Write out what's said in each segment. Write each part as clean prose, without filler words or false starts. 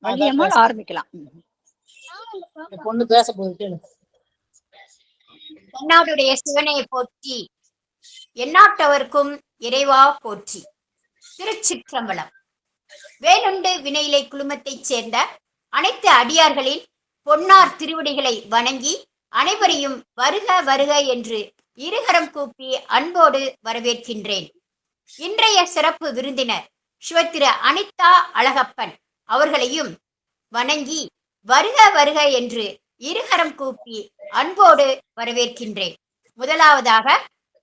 வள்ளியம்மாள் ஆரம்பிக்கலாம். பொண்ணு பேச போகுது. தென்னாடுடைய சிவனை போற்றி, எந்நாட்டவர்க்கும் இறைவா போற்றி. திருச்சிற்றம்பலம். வேலுண்டு வினையிலை குழுமத்தைச் சேர்ந்த அனைத்து அடியார்களின் பொன்னார் திருவடிகளை வணங்கி அனைவரையும் வருக வருக என்று இருகரம் கூப்பி அன்போடு வரவேற்கின்றேன். இன்றைய சிறப்பு விருந்தினர் சிவத்திரு அனிதா அழகப்பன் அவர்களையும் வணங்கி வருக வருக என்று இருகரம் கூப்பி அன்போடு வரவேற்கின்றேன். முதலாவதாக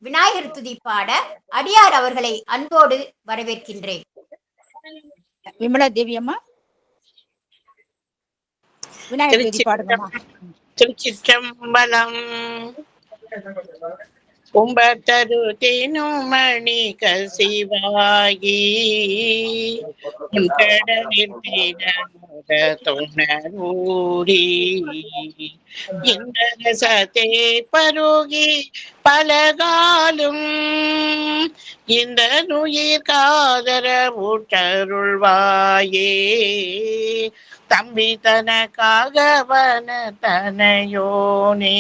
விநாயகர் துதி பாட அடியார் அவர்களை அன்போடு வரவேற்கின்றேன். விமலா தேவி அம்மா விநாயகர் துதி பாடுங்கம்மா. திருச்சிற்றம்பலம். கும்பத்தரு தேனுமணி கசிவாகி கடலில் தொணூரி இந்த ரசத்தே பருகி பலகாலும் இந்த நுயிர் காதர ஊட்டருள்வாயே தம்பி தனக்காகவன தனையோனே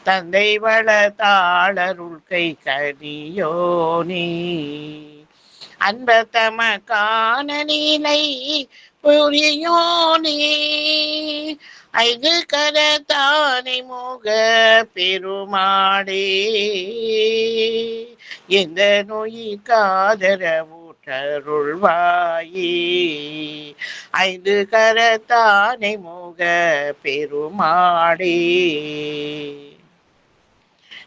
தந்தை வளத்தாளருள் கை கதியோனே அன்ப தமக்கான நீலை புரியோனே ஐந்து கரத்தானை முக பெருமாடே எந்த நோய் காதரவு அருள்வாயே ஐந்து கரத்தானை முக பெருமாடே.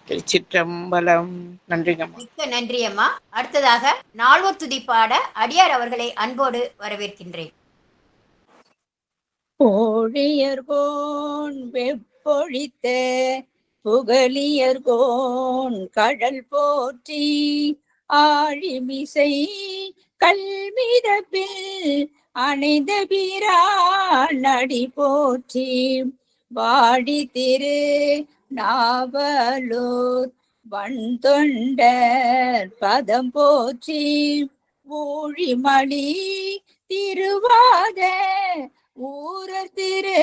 திருச்சிற்றம்பலம். நன்றிங்க. மிக்க நன்றி அம்மா. அடுத்ததாக நால்வர் துதி பாட அடியார் அவர்களை அன்போடு வரவேற்கின்றேன். கோழியர்கோன் வெப்பொழித்த புகழியர்கோன் கடல் போற்றி ஆழிமிசை கல்மிதப்பில் அணைந்த பிரானடி போற்றி வாடி திரு நாவலூர் வண்தொண்டர் பதம் போற்றி ஊழிமணி திருவாத ஊரர் திரு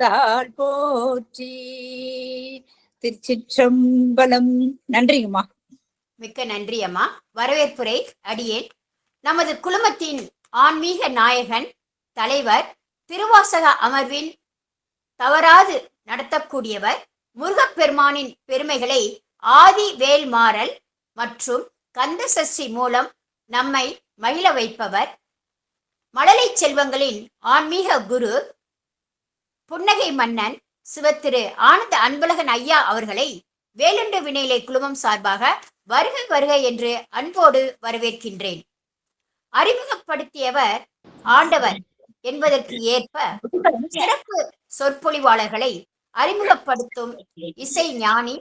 தாள் போற்றி. திருச்சிற்றம்பலம். நன்றிங்கம்மா. மிக்க நன்றி அம்மா. வரவேற்புரை அடியேன். நமது குழுமத்தின் ஆன்மீக நாயகன் தலைவர், திருவாசக அமர்வின் தவறாது நடத்தக்கூடியவர், முருகப்பெருமானின் பெருமைகளை ஆதி வேல்மாறல் மற்றும் கந்த சஷ்டி மூலம் நம்மை மகிழ வைப்பவர், மழலை செல்வங்களின் ஆன்மீக குரு, புன்னகை மன்னன் சிவத்திரு ஆனந்த அன்பழகன் ஐயா அவர்களை வேலுண்டு வினையிலை குழுமம் சார்பாக வருக வருக என்று அன்போடு வரவேற்கின்றேன். அறிமுகப்படுத்தியவர் ஆண்டவர் என்பதற்கு ஏற்ப சிறப்பு சொற்பொழிவாளர்களை அறிமுகப்படுத்தும் இசை ஞானி,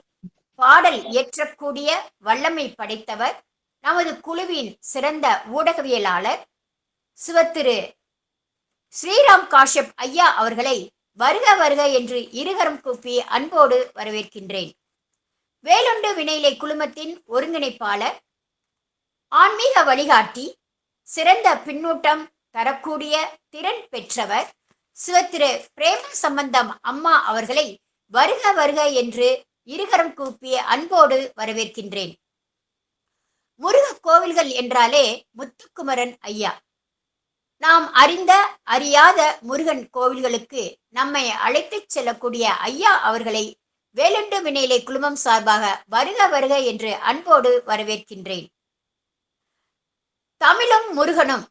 பாடல் இயற்றக்கூடிய வல்லமை படைத்தவர், நமது குழுவின் சிறந்த ஊடகவியலாளர் சிவத்திரு ஸ்ரீராம் காஷ்யப் ஐயா அவர்களை வருக வருக என்று இருகரம் கூப்பி அன்போடு வரவேற்கின்றேன். வேலுண்டு வினையிலை குழுமத்தின் ஒருங்கிணைப்பாளர், ஆன்மீக வழிகாட்டி, சிறந்த பின்னூட்டம் தரக்கூடிய திறன் பெற்றவர் சிவத்திரு பிரேம சம்பந்தம் அம்மா அவர்களை வருக வருக என்று இருகரம் கூப்பி அன்போடு வரவேற்கின்றேன். முருக கோவில்கள் என்றாலே முத்துக்குமரன் ஐயா. நாம் அறிந்த அறியாத முருகன் கோவில்களுக்கு நம்மை அழைத்துச் செல்லக்கூடிய ஐயா அவர்களை வேலுண்டு வினையிலை குழுமம் சார்பாக வருக வருக என்று அன்போடு வரவேற்கின்றேன். தமிழும் முருகனும்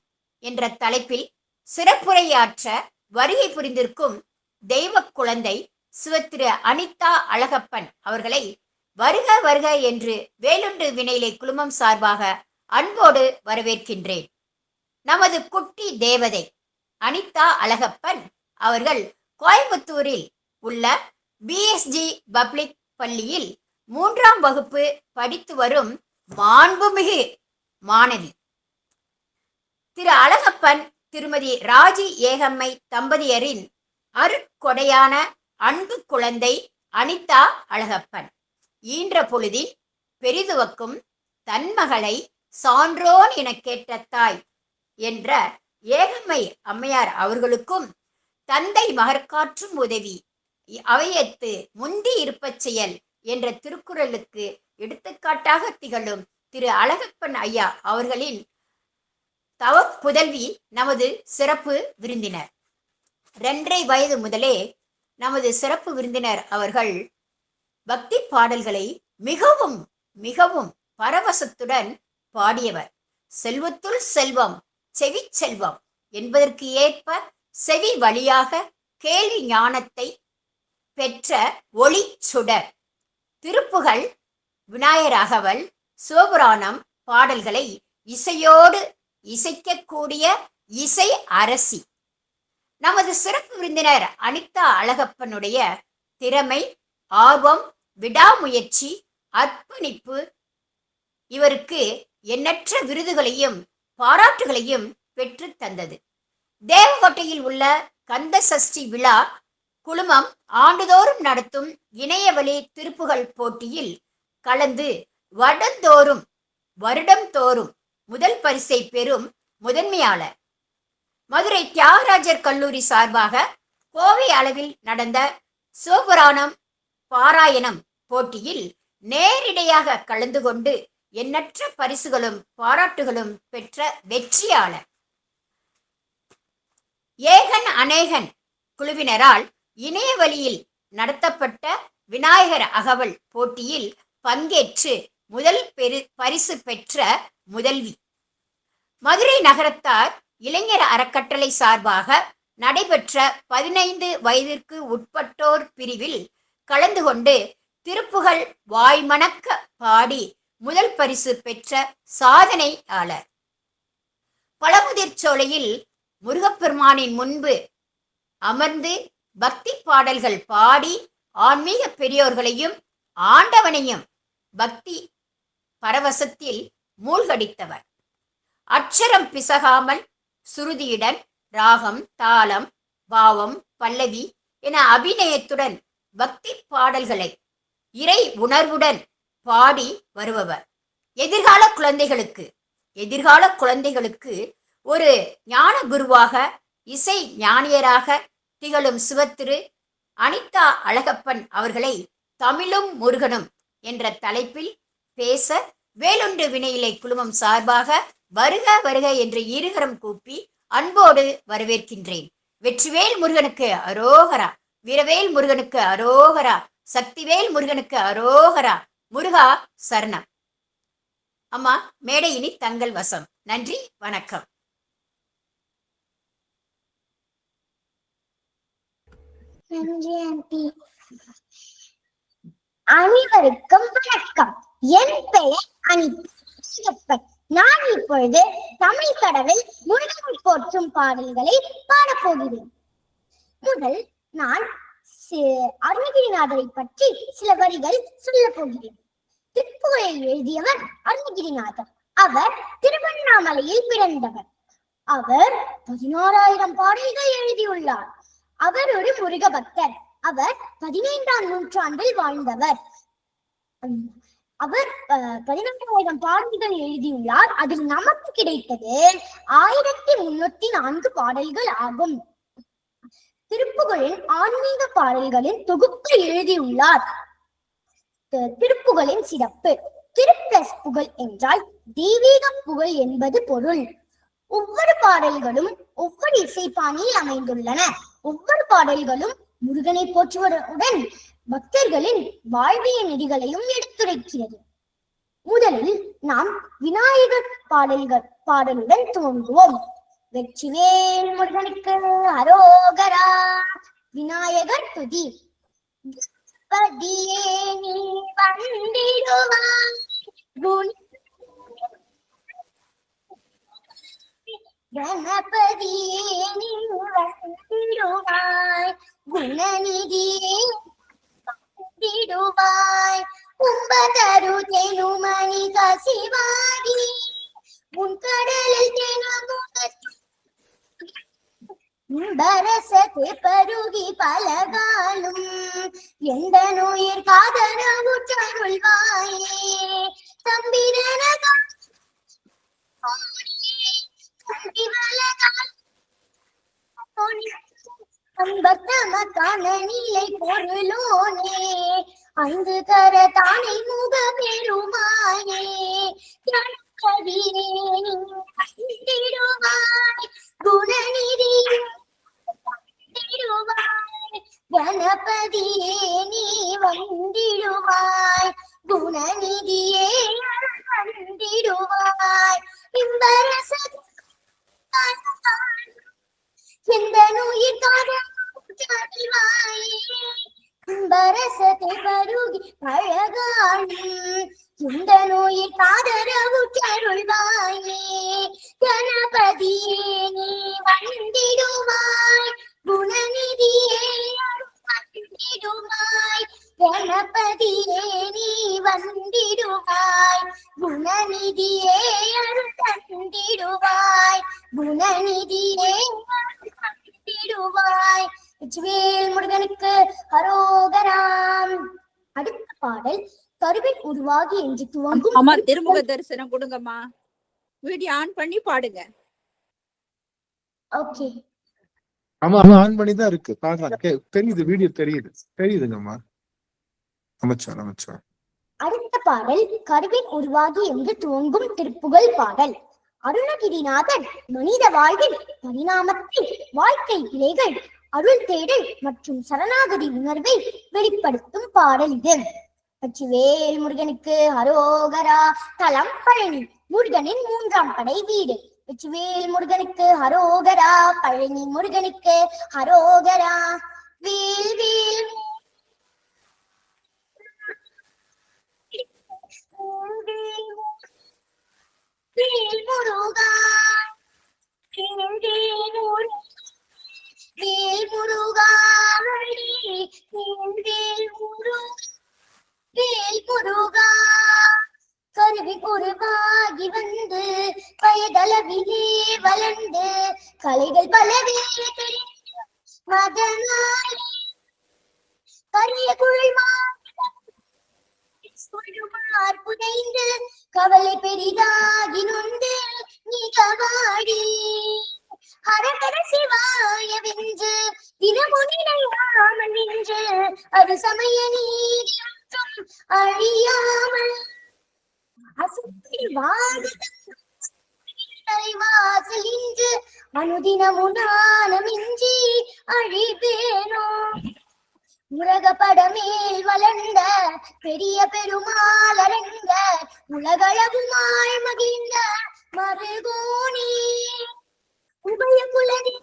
என்ற தலைப்பில் சிறப்புரையாற்ற வருகை புரிந்திருக்கும் தெய்வ குழந்தை சிவத்திரு அனிதா அழகப்பன் அவர்களை வருக வருக என்று வேலுண்டு வினையிலை குழுமம் சார்பாக அன்போடு வரவேற்கின்றேன். நமது குட்டி தேவதை அனிதா அழகப்பன் அவர்கள் கோயம்புத்தூரில் உள்ள பிஎஸ்ஜி பப்ளிக் பள்ளியில் 3ஆம் வகுப்பு படித்து வரும் மாண்புமிகு மாணவி. திரு அழகப்பன் திருமதி ராஜி ஏகம்மை தம்பதியரின் அருட்கொடையான அன்பு குழந்தை அனிதா அழகப்பன் ஈன்ற பொழுதில் பெரிதுவக்கும் தன்மகளை சான்றோன் என கேட்ட தாய் என்ற ஏகம்மை அம்மையார் அவர்களுக்கும் தந்தை மகற்காற்றும் உதவி அவையத்து முந்தி இருப்பச் செயல் என்ற திருக்குறளுக்கு எடுத்துக்காட்டாக திகழும் திரு அழகப்பன் ஐயா அவர்களின் தவ புதல்வி நமது சிறப்பு விருந்தினர். 2.5 வயது முதலே நமது சிறப்பு விருந்தினர் அவர்கள் பக்தி பாடல்களை மிகவும் மிகவும் பரவசத்துடன் பாடியவர். செல்வத்துள் செல்வம் செவி செல்வம் என்பதற்கு ஏற்ப செவி வழியாக கேள்வி ஞானத்தை பெற்ற ஒளி சுடர். திருப்புகழ், விநாயகராகவல், சிவபுராணம் பாடல்களை இசையோடு இசைக்கக்கூடிய இசை அரசி. நமது சிறப்பு விருந்தினர் அனிதா அழகப்பனுடைய திறமை, ஆர்வம், விடாமுயற்சி, அர்ப்பணிப்பு இவருக்கு எண்ணற்ற விருதுகளையும் பாராட்டுகளையும் பெற்று தந்தது. தேவகோட்டையில் உள்ள கந்த சஷ்டி விழா குழுமம் ஆண்டுதோறும் நடத்தும் இணையவழி திருப்புகழ் போட்டியில் கலந்து வருடம் தோறும் முதல் பரிசை பெறும் முதன்மையாளர். மதுரை தியாகராஜர் கல்லூரி சார்பாக கோவை அளவில் நடந்த சிவபுராணம் பாராயணம் போட்டியில் நேரிடையாக கலந்து கொண்டு எண்ணற்ற பரிசுகளும் பாராட்டுகளும் பெற்ற வெற்றியாளர். ஏகன் அநேகன் குழுவினரால் இணையவழியில் நடத்தப்பட்ட விநாயகர் அகவல் போட்டியில் பங்கேற்று முதல் பரிசு பெற்ற முதல்வி. மதுரை நகரத்தார் இளைஞர் அறக்கட்டளை சார்பாக நடைபெற்ற 15 வயதிற்கு உட்பட்டோர் பிரிவில் கலந்து கொண்டு திருப்புகழ் வாய்மணக்க பாடி முதல் பரிசு பெற்ற சாதனையாளர். பழமுதிர் சோலையில் முருகப்பெருமானின் முன்பு அமர்ந்து பக்தி பாடல்கள் பாடி ஆன்மீக பெரியோர்களையும் ஆண்டவனையும் பக்தி பரவசத்தில் மூழ்கடித்தவர். அட்சரம் பிசகாமல் சுருதியுடன் ராகம், தாளம், பாவம், பல்லவி என அபிநயத்துடன் பக்தி பாடல்களை இறை உணர்வுடன் பாடி வருபவர். எதிர்கால குழந்தைகளுக்கு ஒரு ஞான குருவாக, இசை ஞானியராக திகழும் சிவத்திரு அனிதா அழகப்பன் அவர்களை தமிழும் முருகனும் என்ற தலைப்பில் பேச வேலொன்று வினையிலை குழுமம் சார்பாக வருக வருக என்று இருகரம் கூப்பி அன்போடு வரவேற்கின்றேன். வெற்றிவேல் முருகனுக்கு அரோகரா, வீரவேல் முருகனுக்கு அரோகரா, சக்திவேல் முருகனுக்கு அரோகரா, முருகா சரணம். அம்மா, மேடை இனி தங்கள் வசம். நன்றி, வணக்கம். அனைவருக்கும் வணக்கம். என் பெயர் அனிதா. நான் இப்பொழுது தமிழ் கடவுள் முருகனை போற்றும் பாடல்களை பாடப்போகிறேன். முதல் நான் அருணகிரிநாதரை பற்றி சில வரிகள் சொல்ல போகிறேன். திருப்புகழை எழுதியவர் அருணகிரிநாதர். அவர் திருவண்ணாமலையில் பிறந்தவர். அவர் 16,000 பாடல்கள் எழுதியுள்ளார். அவர் ஒரு முருக பக்தர். அவர் 15ஆம் நூற்றாண்டில் வாழ்ந்தவர். அவர் 14,000 பாடல்கள் எழுதியுள்ளார். அதில் நமக்கு கிடைத்தது 1304 பாடல்கள் ஆகும். திருப்புகழின் ஆன்மீக பாடல்களின் தொகுப்பு எழுதியுள்ளார். திருப்புகழின் சிறப்பு. திருப்பிளஸ் புகழ் என்றால் தெய்வீக புகழ் என்பது பொருள். ஒவ்வொரு பாடல்களும் ஒவ்வொரு இசைப்பாணியில் அமைந்துள்ளன. ஒவ்வொரு பாடல்களும் முருகனை போற்றுவதுடன் பக்தர்களின் வாழ்விய நெறிகளையும் எடுத்துரைக்கிறது. முதலில் நாம் விநாயகர் பாடலுடன் துவங்குவோம். வெற்றிவேல் முருகனுக்கு அரோகரா. விநாயகர் துதி. பதியே நீ வந்திடுவாய், கணபதியே நீ வந்திடுவாய், குணநிதியே வந்திடுவாய், கும்பதரு தெனுமணி கசிவாடி உன் கடலில் பரசத்து பருகி பலகாலும் எந்த நோயிற் காதரவுற்றருள்வாயே. தம்பிரனகால் அன்பத்தமக்கான நிலை பொருளோனே ஐந்து கரத்தானை முக பெருமாயே கவிரே நீடுவாய் குணநிதி கணபதியே நீ வந்திடுவாய் குணநிதியே வந்திடுவாய் இன்பரச இந்த நோயிற்காக பரசத்தை பருகி அழகாளும் இந்த நோயில் காதரவுற்றருள்வாயே கணபதியே நீ வந்திடுவாய் குணநிதியே வந்திடுவாய் கணபதியே நீ வந்திடுவாய் குணநிதியே தந்திடுவாய் குணநிதியே வந்திடுவாய். வெற்றிவேல் முருகனுக்கு அரோகராம். அடுத்த பாடல் கருவில் உருவாகி என்று துவங்கும். அம்மா திருமுக தரிசனம் கொடுங்கம்மா. வீடியோ ஆன் பண்ணி பாடுங்க. ஓகே. ஆமா ஆன் பண்ணி தான் இருக்கு. பாக்கலாம். தெரியுது, வீடியோ தெரியுதுங்கம்மா. அமைச்சர். அடுத்த பாடல் கருவில் உருவாகி என்று துவங்கும் திருப்புகழ் பாடல். அருணகிரிநாதன் மனித வாழ்வில் பரிணாமத்தில் வாழ்க்கை கிளைகள் அருள் தேடல் மற்றும் சரணாகதி உணர்வை வெளிப்படுத்தும் பாடல் இது. வெற்றிவேல் முருகனுக்கு அரோகரா. தலம் பழனி, முருகனின் 3ஆம் படை வீடு. வெற்றிவேல் முருகனுக்கு அரோகரா. பழனி முருகனுக்கு அரோகரா. வேல் வேல் வேல் முருகா வேல் முருகா வேல் முருகா. கருவி உருவாகி வந்து வயதளவிலே வளர்ந்து கலைகள் பலவே தெரிந்து மதனாலே கரிய குழைமார் புதைந்து கவலை பெரிதாகி நொந்து நீ கவாடி ஹரஹர சிவாய வென்று தினமுனியாமல் நின்று அது சமய நீதியும் அழியாமல் வாசல் இன்று அனுதினமுனானமின்றி அழிவேனோ. உலகப்படமேல் வளர்ந்த பெரிய பெருமாள் அரங்க உலகளவுமாய் மகிழ்ந்த மருகோனி உபய குலதி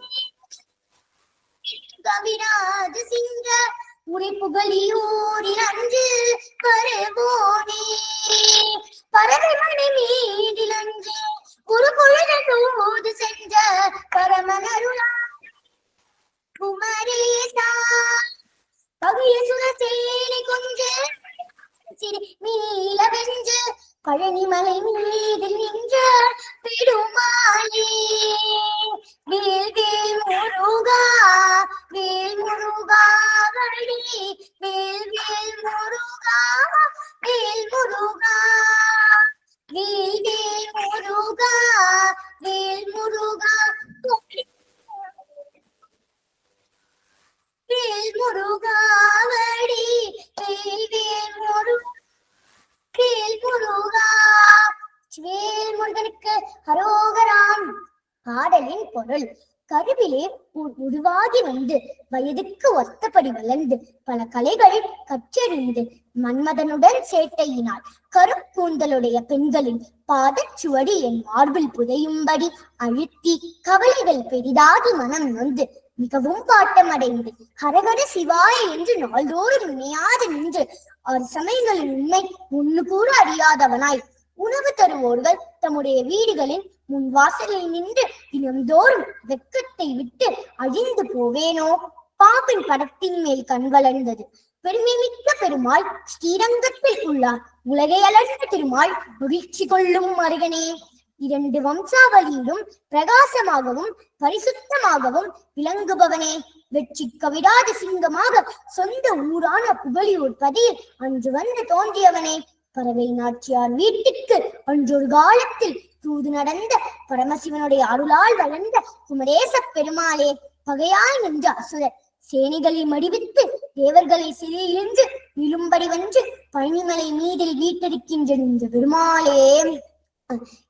கவிராஜ சிங்க உரை புகழியூரில் அன்று பரவோனே பரமனை மீதில் அன்று ஒரு பொழுது சென்ற பரமனருளா குமரேசா பகைய சுரசேனை கொன்று மீள வென்று பழனிமலை மீதில் நின்ற பெருமாளே வேல் வேல் முருகா வேல் முருகா வழி வேல் வேல் முருகா வேல் முருகா வேல் வேல் முருகா வேல் முருகா வேல் முருகா வழி வேல் வேல் முருகா. வேல் முருகனுக்கு அரோகராம். பாடலின் பொருள். கருவிலே உருவாகி வந்து வயதுக்கு ஒத்தபடி வளர்ந்து பல கலைகள் கற்றறிந்து மன்மதனுடன் சேட்டையினால் கருப்பூந்தலுடைய பெண்களின் பாதச்சுவடி என் மார்பில் புதையும்படி அழுத்தி கவலைகள் பெரிதாகி மனம் நொந்து மிகவும் பாட்டமடைந்து ஹரஹர சிவாய என்று நாள்தோறும் நினையாது நின்று அவர் சமயங்களின் உண்மை ஒண்ணு கூட அறியாதவனாய் உணவு தருவோர்கள் தம்முடைய வீடுகளின் முன் வாசலில் நின்று தினம்தோறும் வெட்கத்தை விட்டு அழிந்து போவேனோ. பாம்பின் படத்தின் மேல் கண் வளர்ந்தது. பெருமை மிக்க பெருமாள் ஸ்ரீரங்கத்தில் உள்ளார். உலகை அலர்ந்த திருமால் மகிழ்ச்சி கொள்ளும் மருகனே. 2 வம்சாவளியிலும் பிரகாசமாகவும் பரிசுத்தமாகவும் விளங்குபவனே. வெற்றி கவிடாத சிங்கமாக சொந்த ஊரான புகழியூர் பதியில் அன்று வந்து தோன்றியவனே. பறவை நாச்சியார் வீட்டுக்கு அன்றொரு காலத்தில் தூது நடந்த பரமசிவனுடைய அருளால் வளர்ந்த குமரேச பெருமாளே. பகையாய் நின்ற அசுரர் சேனைகளை மடிவித்து தேவர்களை சிறையிலிருந்து விழும்படி வென்று பழனிமலை மீதில் வீட்டிருக்கின்ற இந்த பெருமாளே.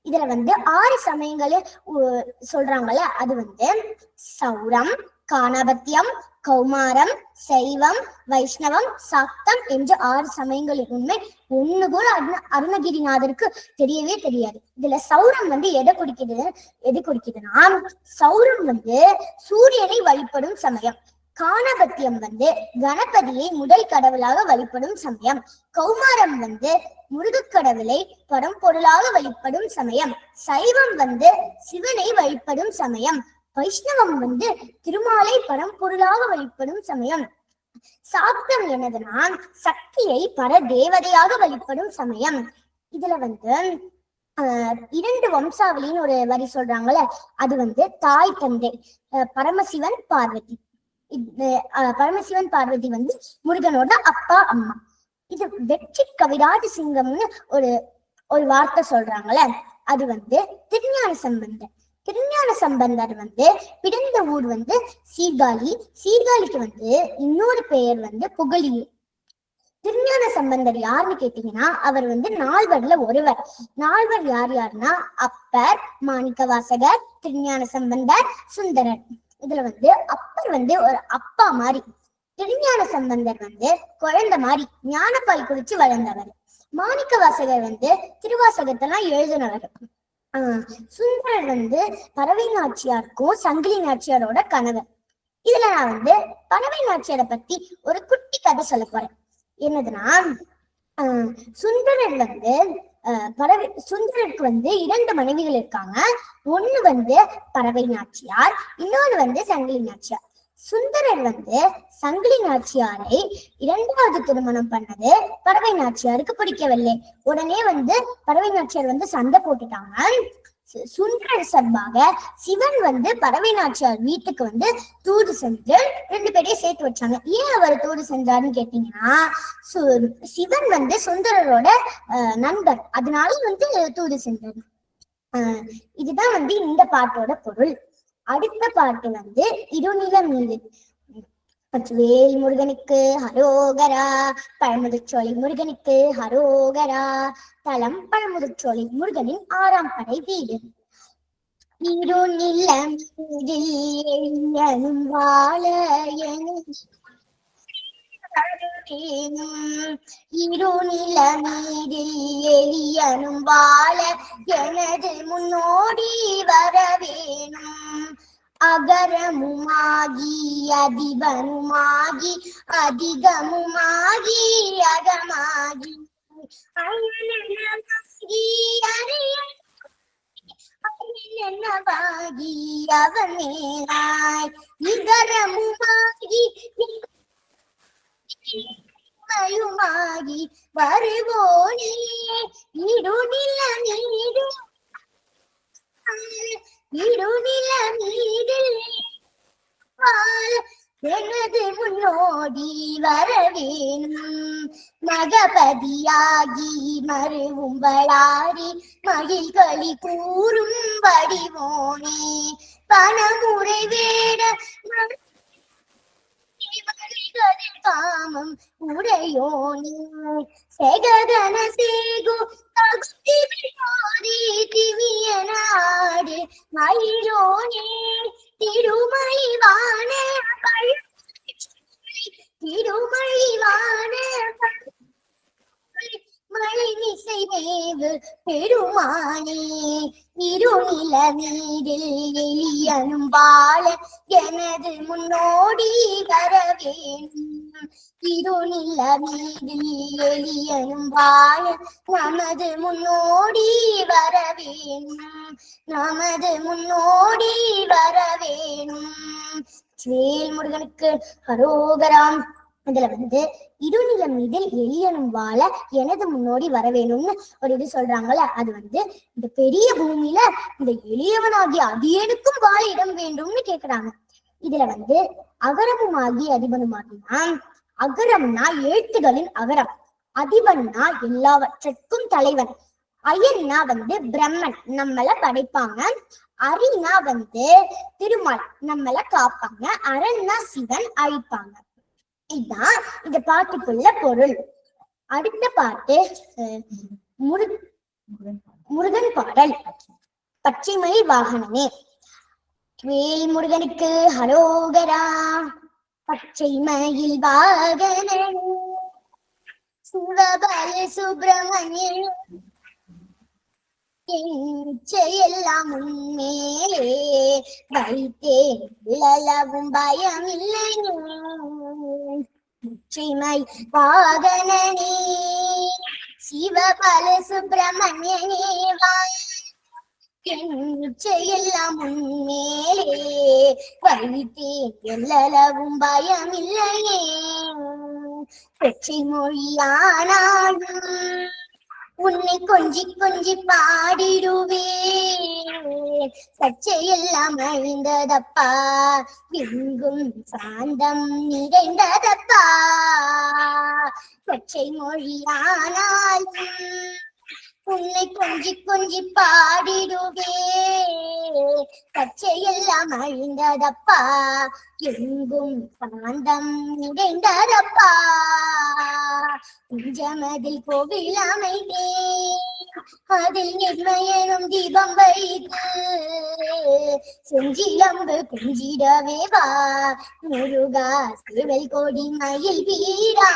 இதுல 6 சமயங்களை சொல்றாங்கல்ல, அது சௌரம், காணபத்தியம், கௌமாரம், சைவம், வைஷ்ணவம், சாக்தம் என்று 6 சமயங்களின் உண்மை ஒண்ணு கூட அருணகிரிநாதருக்கு தெரியவே தெரியாது. இதுல சௌரம் எதை குறிக்குதுன்னா சௌரம் சூரியனை வழிபடும் சமயம். காணபத்தியம் கணபதியை முதல் கடவுளாக வழிபடும் சமயம். கௌமாரம் முருகக்கடவுளை பரம்பொருளாக வழிபடும் சமயம். சைவம் சிவனை வழிபடும் சமயம். வைஷ்ணவம் திருமாலை பரம்பொருளாக வழிபடும் சமயம். சாக்தம் என்னதுன்னா சக்தியை பர தேவதையாக வழிபடும் சமயம். இதுல 2 வம்சாவளின்னு ஒரு வரி சொல்றாங்கல்ல, அது தாய் தந்தை பரமசிவன் பார்வதி. பரமசிவன் பார்வதி முருகனோட அப்பா அம்மா. இது வெற்றி கவிராஜ சிங்கம்னு ஒரு வார்த்தை சொல்றாங்கல்ல, அது திருஞான சம்பந்தர். திருஞான சம்பந்தர் பிறந்த ஊர் சீர்காழி. சீர்காழிக்கு இன்னொரு பெயர் புகழியூர். திருஞான சம்பந்தர் யாருன்னு கேட்டீங்கன்னா அவர் 4வர்ல ஒருவர். 4வர் யாருன்னா அப்பர், மாணிக்க வாசகர், திருஞான சம்பந்தர், சுந்தரர். இதுல அப்பர் ஒரு அப்பா மாதிரி, திருஞான சம்பந்தர் குழந்தை மாதிரி ஞானப்பால் குடிச்சு வளர்ந்தவர். மாணிக்க வாசகர் திருவாசகத்தெல்லாம் எழுதினவர். சுந்தரர் பறவை நாச்சியாருக்கும் சங்கிலி நாச்சியாரோட கணவர். இதுல நான் பறவை நாச்சியாரை பத்தி ஒரு குட்டி கதை சொல்ல போறேன். என்னதுன்னா சுந்தரர் சுந்தரருக்கு 2 மனைவிகள் இருக்காங்க. ஒண்ணு பறவை நாச்சியார், இன்னொன்னு சங்கிலி நாச்சியார். சுந்தரர் சங்கிலி நாச்சியாரை 2வது திருமணம் பண்ணது பறவை நாச்சியாருக்கு பிடிக்கவில்லை. உடனே பறவை நாச்சியார் சண்டை போட்டுட்டாங்க. சுந்தரர் சார்பாக சிவன் பறவை நாச்சியார் வீட்டுக்கு தூது சென்று 2 பேரையும் சேர்த்து வச்சாங்க. ஏன் அவர் தூது செஞ்சாருன்னு கேட்டீங்கன்னா சிவன் சுந்தரரோட நண்பர், அதனால தூது செஞ்சாரு. இதுதான் இந்த பாட்டோட பொருள். அடுத்த பாட்டு இருநில மீது. வேல் முருகனுக்கு ஹரோகரா, பழமுதிர்ச்சோலை முருகனுக்கு ஹரோகரா. தலம் பழமுதிர்ச்சோலை முருகனின் 6ஆம் படை வீடு. இருநில மீதில் வாழ இருநில மீதில் எளியனும் வாழ எனது முன்னோடி வரவேணும். அகரமுமாகி அதிபனுமாகி அதிகமுமாகி அகமாகி அரியனவாகி அவன் மேலாய். நிகரமுமாகி மயுமாகி வருவோனே. இருநில நீடு இருநில மீதில் எனது முன்னோடி வரவேணும். மகபதியாகி மருவும் வளாரி மகிழ்களி கூறும் வடிவோனே. பணமுறை வேட காமம் உடையோனே. செகதன சேகு திவியனாடு மயிலோனே. திருமழிவான திருமழிவான மழை மிசை மேவு பெருமானே. இருநில மீதில் எளியனும் வாழ எனது முன்னோடி வரவேணும். இருநில மீதில் எளியனும் வாழ நமது முன்னோடி வரவேணும். நமது முன்னோடி வரவேணும். வேல் முருகனுக்கு ஹரோகராம். இதுல இருநில மீதில் எளியனும் வாழ எனது முன்னோடி வரவேணும்னு ஒரு இது சொல்றாங்கல்ல, அது இந்த பெரிய பூமியில இந்த எளியவனாகிய அடியனுக்கும் வாழ இடம் வேண்டும்னு கேக்குறாங்க. இதுல அகரமுமாகி அதிபனுமாகினா, அகரம்னா எழுத்துகளின் அகரம், அதிபன்னா எல்லாவற்றுக்கும் தலைவன். அயன்னா பிரம்மன் நம்மள படைப்பாங்க. அரினா திருமால் நம்மள காப்பாங்க. அரண்னா சிவன் அழிப்பாங்க. இதுதான் இந்த பாட்டுக்குள்ள பொருள். அடுத்த பாட்டு முருகன் பாடல். பச்சைமயில் வாகனமே. வேல் முருகனுக்கு ஹரோகரா. பச்சைமயில் வாகனமே சிவபல சுப்பிரமணியன் எல்லாம் உன்மேலே வைத்தேன் விழலவும் பயமில்லை. பச்சைமை வாகனனே சிவபல சுப்பிரமணியனே எல்லாம் உன்மேலே வைத்தேன் எல்லளவும் பயமில்லையே. பச்சை மொழியானாலும் உன்னை கொஞ்சி கொஞ்சி பாடிடுவேன். சர்ச்சையெல்லாம் அழிந்ததப்பா, எங்கும் சாந்தம் நிறைந்ததப்பா. பச்சை மொழியானாலும் உன்னை கொஞ்சி கொஞ்சி பாடிடுவேன். பச்சையெல்லாம் அழிந்ததப்பா, எங்கும் சாந்தம் நிறைந்ததப்பா. குஞ்சமதில் கோவில் அமைத்தேன், அதில் நிர்மயனும் தீபம் வைத்து செஞ்சிலம்பு குஞ்சிடவே வா முருகா சிவல் கொடி மயில் வீரா.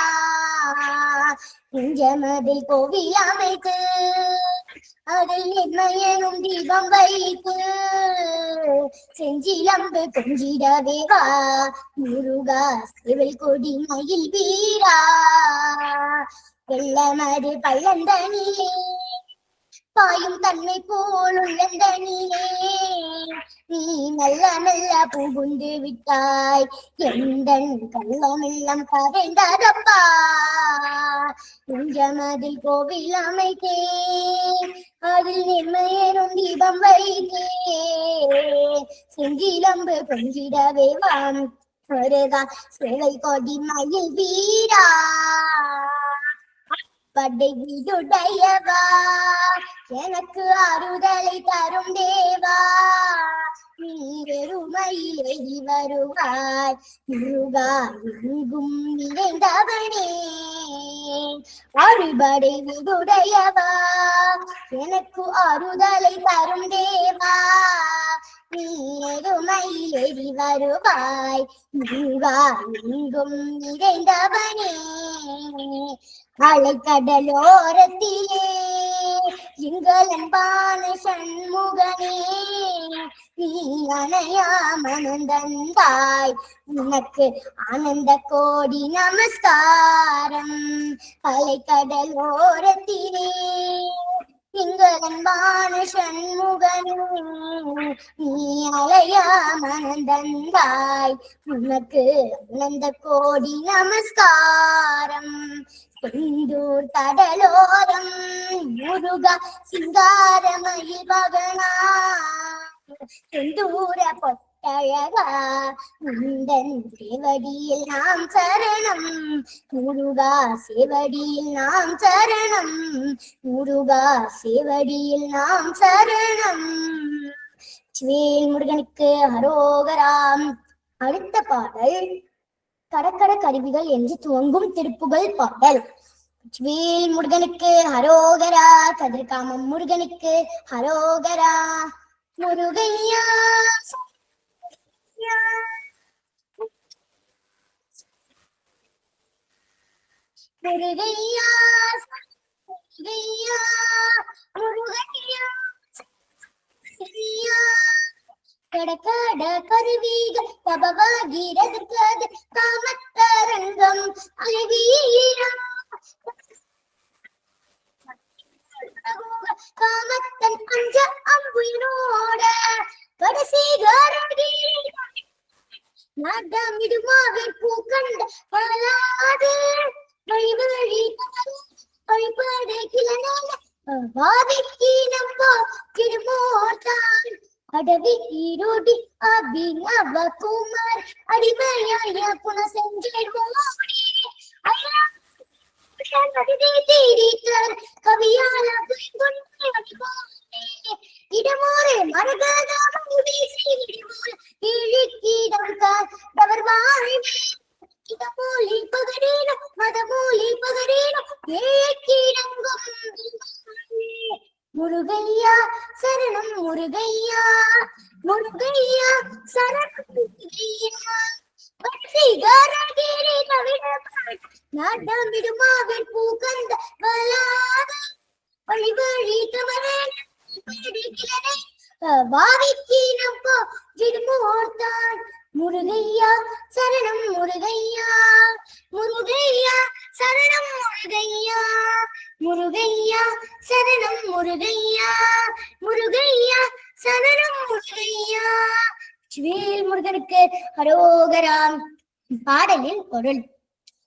குஞ்சமதில் கோவில் அமைத்து அதில் நிர்மயனும் தீபம் வைத்து செஞ்சிலம்பு குஞ்சிடவே வா முருகா சிவல் கொடி மயில் வீரா. வெள்ளமது பள்ளந்தனிலே பாயும் தன்மை போல் உள்ளந்தனிலே நீ நல்ல நல்ல புகுந்து விட்டாய். எந்தன் கள்ளமெல்லாம் கரைந்ததப்பா. குஞ்சமதில் கோவில் அமைத்தேன், அதில் நிர்மயனும் தீபம் வைத்தேன் செஞ்சிலம்பு கொஞ்சிடவே வாம் முருகா சிவல் கொடி மயில் வீரா. படை வீடுடையவா எனக்கு ஆறுதலை தரும் தேவா. நீருமையிலே வருவாய் முருகா எங்கும் நிறைந்தவனே. அறுபடை வீடுடையவா எனக்கு ஆறுதலை தரும் தேவா. நீருமையிலே வருவாய் முருகா எங்கும் நிறைந்தவனே. அலைக்கடலோரத்திலே எங்கள் அன்பான சண்முகனே நீ அணையாமனந்தாய். உனக்கு ஆனந்த கோடி நமஸ்காரம். அலைக்கடலோரத்திலே எங்கள் அன்பான சண்முகனே நீ அலையாமனந்தாய். உனக்கு ஆனந்த கோடி நமஸ்காரம். செந்தூர் கடலோரம் முருகா சிங்காரமயில் மகனா. செந்தூர பொட்டழகா முந்தன் சேவடியில் நாம் சரணம் முருகா. சேவடியில் நாம் சரணம் முருகா. சேவடியில் நாம் சரணம். வேல் முருகனுக்கு ஹரோகராம். அடுத்த பாடல் கடற்கட கருவிகள் என்று துவங்கும் திருப்புகழ் பாடல். வேல் முருகனுக்கு ஹரோகரா. கதிர்காமம் முருகனுக்கு ஹரோகரா. முருகையா முருகையா முருகையா கடற்கட கருவிகள் தபவாகிறது காமத்தரங்கம் அழிவீரம். காமத்தன் அஞ்ச அம்புயினோட கடைசி நடமிடுமாவின் பூக்கண்ட பலாது வழி வழி வழிபாடு கிளனால வாதிக்கு நம்போ திருமோட்டான். அடவி ஈரோடி அபிநவ குமார் அடிமையாய புன செஞ்சேர்வோடி. கவியால இடமோரே மரகதாமம் வீசி இடமூலி பகரேன மதமூலி பகரேன ஏக்கிடங்கும் முருகையா சரணம் முருகையா முருகையா சரணம் முருகையா நாட்டமிடுமாவின் பூக்கந்த வளாக வழி வழி தவறேன் வாவிக்கீனப்போ விடுமோர்த்தான் முருகையா சரணம் முருகையா முருகையா சரணம் முருகையா முருகையா சரணம் முருகையா முருகையா சரணம் முருகையா. வேல் முருகனுக்கு அரோகராம். பாடலின் பொருள்.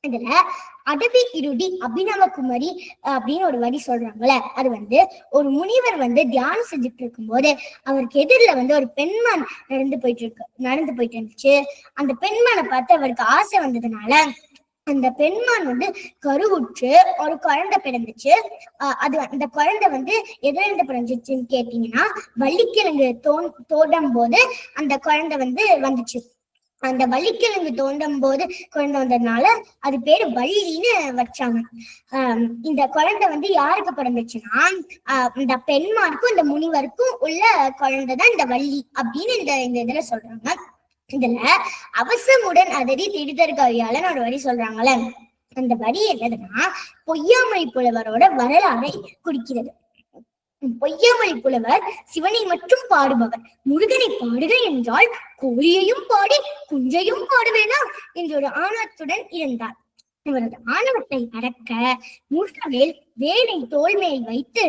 இதுல அடவி இருடி அபிநவ குமரி அப்படின்னு ஒரு வரி சொல்றாங்கல்ல, அது ஒரு முனிவர் தியானம் செஞ்சுட்டு இருக்கும் போது அவருக்கு எதிரில ஒரு பெண்மான் நடந்து போயிட்டு இருந்துச்சு. அந்த பெண்மானை பார்த்து அவருக்கு ஆசை வந்ததுனால அந்த பெண்மான் கருவுற்று ஒரு குழந்தை பிறந்துச்சு. அந்த குழந்தை எதிலிருந்து பிறந்துச்சுன்னு கேட்டீங்கன்னா வள்ளிக்கிழங்கு தோண்டும் போது அந்த குழந்தை வந்துச்சு. அந்த வள்ளிக்கிழங்கு தோண்டும் போது குழந்தை வந்ததுனால அது பேரு வள்ளின்னு வச்சாங்க. இந்த குழந்தை யாருக்கு பிறந்துச்சுன்னா இந்த பெண்மானுக்கும் இந்த முனிவருக்கும் உள்ள குழந்தைதான் இந்த வள்ளி அப்படின்னு இந்த இதுல சொல்றாங்க. இதுல அவசமுடன் அதறி திடுதர் கவியாளன்னு ஒரு வரி சொல்றாங்கல்ல, அந்த வரி என்னதுன்னா பொய்யாமொழி புலவரோட வரலாறை குறிக்கிறது. பொய்யாமொழி புலவர் சிவனை மட்டும் பாடுபவர். முருகனை பாடுக என்றால் கோழியையும் பாடி குஞ்சையும் பாடுவேனா என்ற ஒரு ஆணவத்துடன் இருந்தார். இவரது ஆணவத்தை அடக்க முருகவேல் வேலை தோல்மேல் வைத்து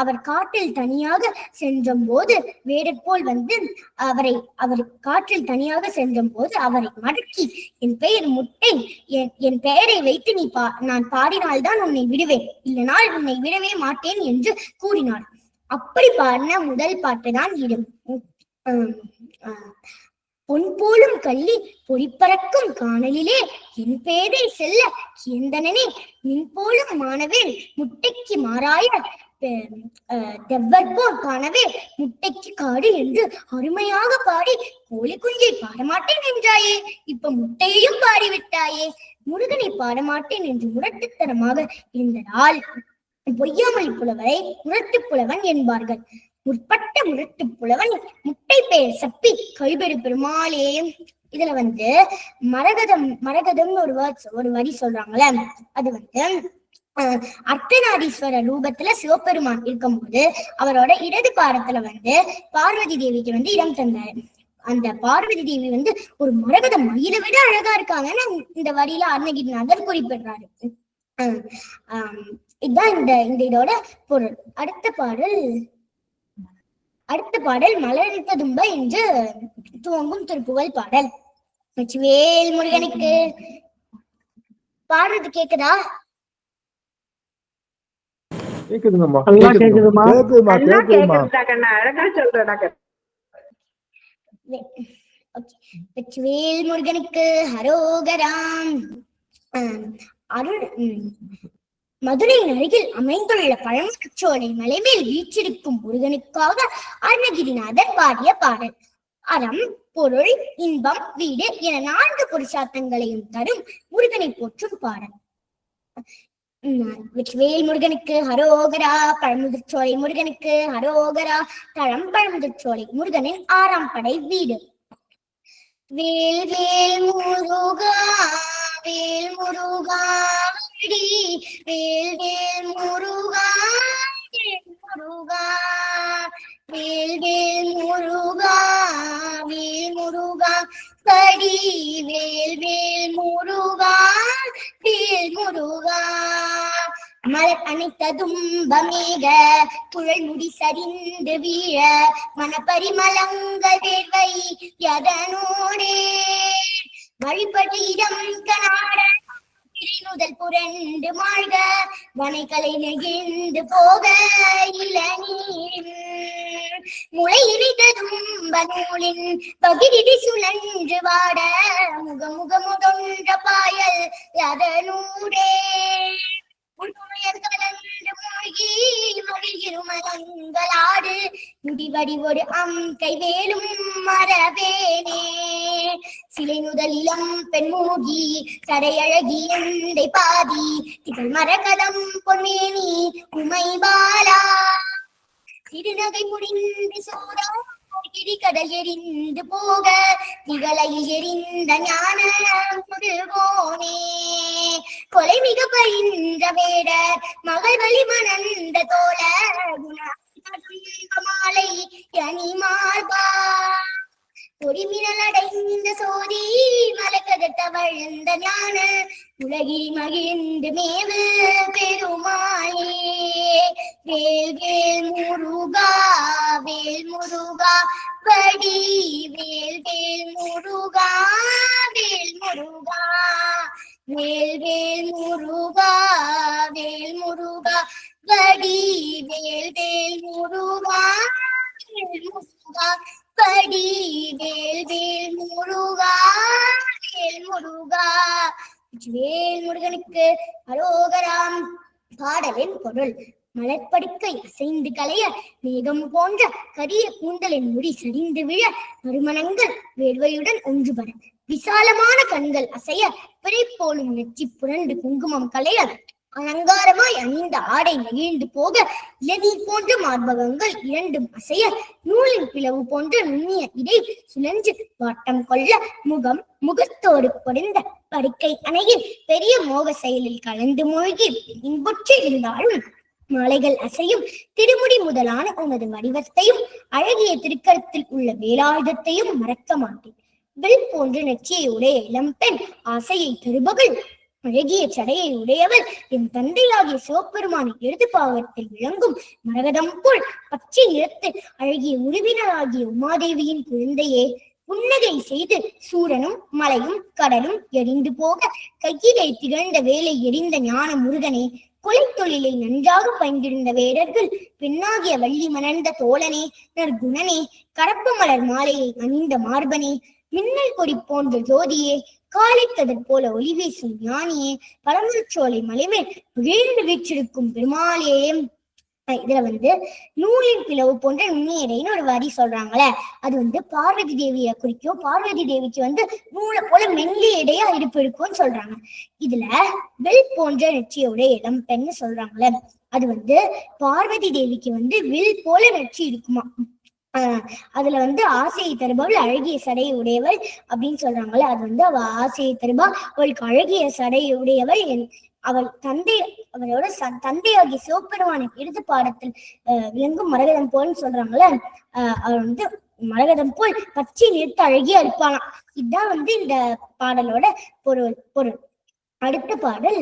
அவர் காட்டில் தனியாக சென்ற போது வேடற்போல் அவர் காற்றில் தனியாக சென்ற போது அவரை மடக்கி என் பெயர் முட்டை, என் பெயரை வைத்து நான் பாடினால்தான் உன்னை விடுவேன், இல்லைனால் உன்னை விடவே மாட்டேன் என்று கூறினார். அப்படி பாடின முதல் பாட்டுதான் இது. பொன் போலும் கள்ளி பொறிப்பறக்கும் காணலிலே என் பேரை செல்ல எந்தனனே நின் போலும் மாணவேன் முட்டைக்கு மாறாய தெவ்வற்போர் காணவே முட்டைக்கு காடு என்று அருமையாக பாடி கோழி குஞ்சை பாடமாட்டேன் என்றாயே, இப்ப முட்டையையும் பாடிவிட்டாயே. முருகனை பாடமாட்டேன் என்று முரட்டுத்தனமாக இருந்ததால் பொய்யாமொழி புலவரை முரட்டு புலவன் என்பார்கள். முற்பட்ட முரட்டு புலவன் முட்டை பெயர் சப்பி கைபெரு பெருமாளே. இதுல மரகதம் ஒரு வரி சொல்றாங்களே, அது அர்த்தநாரீஸ்வரர் ரூபத்துல சிவபெருமான் இருக்கும்போது அவரோட இடது பாரத்துல பார்வதி தேவிக்கு இடம் தந்தாரு. அந்த பார்வதி தேவி ஒரு மரகத மயிலை விட அழகா இருக்காங்கன்னு இந்த வரியில அருணகிரிநாதர் குறிப்பிடுறாரு. இதுதான் இந்த இதோட பொருள். அடுத்த பாடல் மலர்ந்த தும்ப என்று துவங்கும் திருப்புகழ் பாடல். வேல் முருகனுக்கு. பாடுறது கேக்குதா? வேல் முருகனுக்கு ஹரோகராம். மதுரை அருகில் அமைந்துள்ள பழமச்சோலை மலைமேல் வீற்றிருக்கும் முருகனுக்காக அருணகிரிநாதர் பாடிய பாடல். அறம், பொருள், இன்பம், வீடு என 4 புருஷார்த்தங்களையும் தரும் முருகனை போற்றும் பாடல். வேல் முருகனுக்கு ஹரோகரா. பழமுதிர்ச்சோலை முருகனுக்கு ஹரோகரா. தளம் பழமுதிர்ச்சோலை முருகனின் 6ஆம் படை வீடு. வேல் வேல் முருகா வேல் முருகா வேல் வேல் முருகா முருகா வேல் வேல் முருகா வேல் முருகா படி வேல் வேல் முருகா வேல் முருகா. மலர் அனைத்ததும் பமேக குழல் முடி சரிந்து வீழ மனப்பரிமளங்கள் வேர்வை யதனோடே வழிபடிடம் கனாட முதல் புரண்டு மாழ்க வனைகளை நெகிழ்ந்து போக இளநீர் முளை இணைத்ததும் பனூலின் பகிரிடி சுழன்று வாட முகமுகமுதொன்ற பாயல் யதனூடே மகிழ்கிருமலங்களாடு முடிவடிவோடு கைவேலும் மரவேனே சிலை முதல் இளம் பெண்மூகி தடையழகி எந்தை பாதி திகழ் மரகதம் பொன்மேனி உமை பாலா திருநகை முடிந்து சோதா கடல் எரிந்து போக திகழையில் எரிந்த ஞான முருகோனே கொலை மிக பயின்ற வேடர் மகள் வழி மணந்த தோழ மாலை அணி மார்பா பொறிமினல் அடைந்த சோதி மலக்கதட்ட வழுந்த ஞான உலகில் மகிழ்ந்து மேவு பெருமாளே வேல் வேல் முருகா வேல் முருகா படி வேல் வேல் முருகா வேல் முருகா வேல் வேல் முருகா வேல் முருகா படி வேல் வேல் முருகா வேல் முருகா படி வேல் வேல் முருகா வேல் முருகா வேல் முருகனுக்கு அரோகராம். பாடலின் பொருள்: மலர்படுக்கை அசைந்து கலைய மேகம் போன்ற கரிய கூந்தலின் முடி சரிந்து விழ மறுமணங்கள் வேர்வையுடன் ஒன்றுபட விசாலமான கண்கள் அசைய பிறை போலும் நெற்றி புரண்டு குங்குமம் கலைய அலங்காரமாய் அணிந்த ஆடை நெகிழ்ந்து போக இளநீர் போன்ற மார்பகங்கள் இரண்டும் அசைய நூலின் பிளவு போன்ற நுண்ணிய இடை சுழன்று வாட்டம் கொள்ள முகம் முகத்தோடு பொருந்த படுக்கை அணையில் பெரிய மோக செயலில் கலந்து மூழ்கி இன்புற்று இருந்தாலும் மாலைகள் அசையும் திருமுடி முதலான உனது வடிவத்தையும் அழகிய திருக்கரத்தில் உள்ள வேலாயுதத்தையும் மறக்க மாட்டேன். வில் போன்ற நெற்றியை உடைய இளம்பெண் ஆசையை தருபவள் அழகிய சடையை உடையவர் என் தந்தையாகிய சிவபெருமானின் இடது பாகத்தில் விளங்கும் மரகதம் போல் பச்சை நிறத்து அழகிய உருவினராகிய உமாதேவியின் குழந்தையே புன்னகை செய்து சூரனும் மலையும் கடலும் எரிந்து போக கையிலே திகழ்ந்த வேலை எரிந்த ஞான முருகனே கொலை தொழிலை நன்றாக பயின்றிருந்த வேடர்கள் பெண்ணாகிய வள்ளி மணர்ந்த தோழனே நற்குணனே கரப்பு மலர் மாலையை அணிந்த மார்பனே மின்னல் கொடி போன்ற ஜோதியே காலைக்கதற் போல ஒளி வீசும் ஞானியே பரமச்சோலை மலைமேல் வீழ்ந்து வீற்றிருக்கும் பெருமாளே. இதுல நூலின் பிளவு போன்ற நுண்ணியடைன்னு ஒரு வரி சொல்றாங்களே, அது பார்வதி தேவியை குறிக்கும். பார்வதி தேவிக்கு நூலை போல மெல்லிய இடையா இடுப்பு இருக்கும்னு சொல்றாங்க. இதுல வில் போன்ற நெற்றியோட இளம் பெண்ணு சொல்றாங்களே, அது பார்வதி தேவிக்கு வில் போல நெற்றி இருக்குமா. அதுல ஆசையை தருபவள் அழகிய சடையை உடையவள் அப்படின்னு சொல்றாங்களே, அது அவ ஆசையை தருபா, அவளுக்கு அழகிய சடையை உடையவள் அவள் அவளோட தந்தையாகிய சிவபெருமானின் இடது பாடத்தில் விளங்கும் மரகதம் போல்னு சொல்றாங்களே, அவள் மரகதம் போல் பச்சை நிறுத்த அழகியா இருப்பாளாம். இதுதான் இந்த பாடலோட பொருள். அடுத்த பாடல்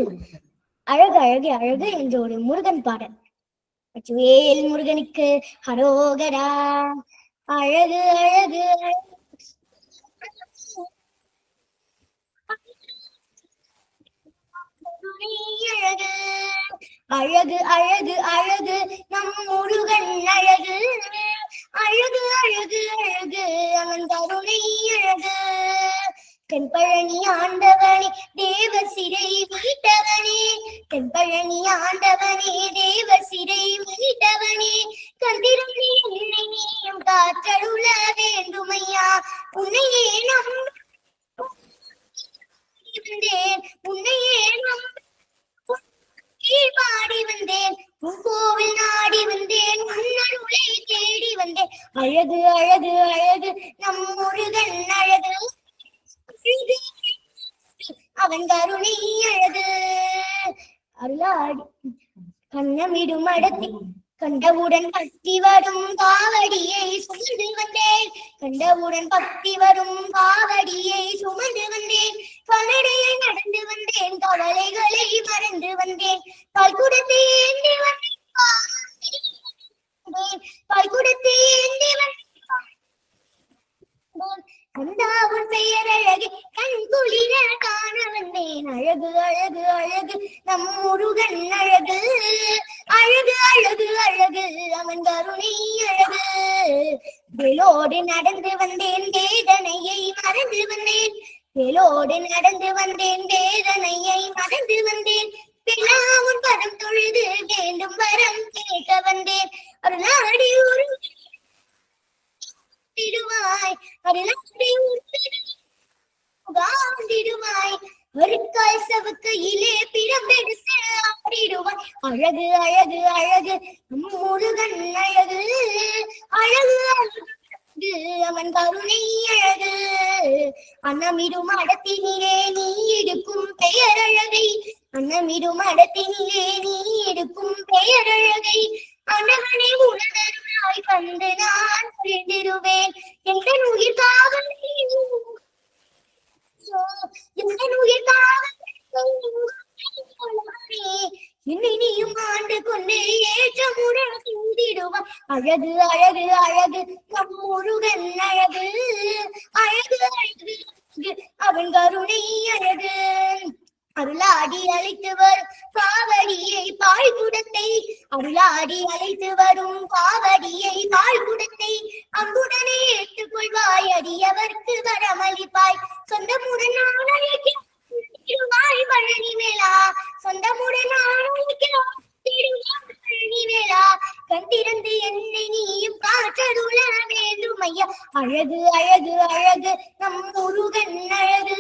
அழகு அழகு அழகு என்ற ஒரு முருகன் பாடல். வேல் முருகனுக்கு ஹரோகரா. அழகு அழகு அழகு அழகு அழகு நம் முருகன் அழகு. அழகு அழகு அழகு அவன் கருணை அழகு. தென்பழனி ஆண்டவனே தேவ சிறை மீட்டவனே. தென்பழனி ஆண்டவனே தேவ சிறை மீட்டவனே. கந்திரனே என்னை நீயும் காற்றருள வேண்டுமையா. உன்னையே நம்பி வந்தேன், உன்னையே நம்பி பாடி வந்தேன், உன் கோவில் நாடி வந்தேன், உன்னருளை தேடி வந்தேன். அழகு அழகு அழகு நம் முருகன் அழகு. அவன் கருணை அழகு. அருளாடி கண்ணமிடும் அடத்தி கண்டவுடன் பக்தி வரும் காவடியை சுமந்து வந்தேன். கண்டவுடன் பக்தி வரும் காவடியை சுமந்து வந்தேன். கல்லடையை நடந்து வந்தேன், கவலைகளை மறந்து வந்தேன். பல்குடத்தை ஏந்தி வந்தேன், பல்குடத்தை ஏந்தி வந்தேன். கண்டாவுன் பெயர் அழகு கண் குளிர காண வந்தேன். அழகு அழகு அழகு நம் முருகன் அழகு. அழகு அழகு அழகு அவன் கருணை அழகு. வேலோடு நடந்து வந்தேன், வேதனையை மறந்து வந்தேன். வேலோடு நடந்து வந்தேன், வேதனையை மறந்து வந்தேன். உன் பதம் தொழுது வேண்டும் வரம் கேட்க வந்தேன். அருளாடி உருவாய் அருளாடி உருவாய் ஒருக்காய் சவுக்கையிலே பிறந்தெடுத்து ஆடிடுவாய். அழகு அழகு அழகு முருகன் அழகு அழகு அழகு அவன் கருணை அழகு. அன்னமிடும் அடத்தினிலே நீ எடுக்கும் பெயரழகை அன்னமிடும் அடத்தினிலே நீ எடுக்கும் பெயரழகை அன்னவனை உணர்ந்தாய் வந்து நான் புரிந்திருவேன். எங்கள் உயிர்காக என்னை நீயும் ஆண்டு கொண்டு ஏற்றமுடன் தூண்டிடுவான். அழகு அழகு அழகு நம் முருகன் அழகு அழகு அழகு அவன் கருணை அழகு. அருளாடி அழைத்து வரும் காவடியை பாழ்குடத்தை அருளாடி அழைத்து வரும் காவடியை பாழ்குடத்தை அங்குடனே ஏற்றுக்கொள்வாய். அடியவர்க்கு வரமளிப்பாய். சொந்தமுடன் நான் அழைக்கிறாய் பழனி வேளா சொந்தமுடன் நான் அழைக்கிறாய் பழனி வேளா. கண் திறந்து என்னை நீயும் காற்றருள வேண்டும் ஐயா. அழகு அழகு அழகு நம் முருகன் அழகு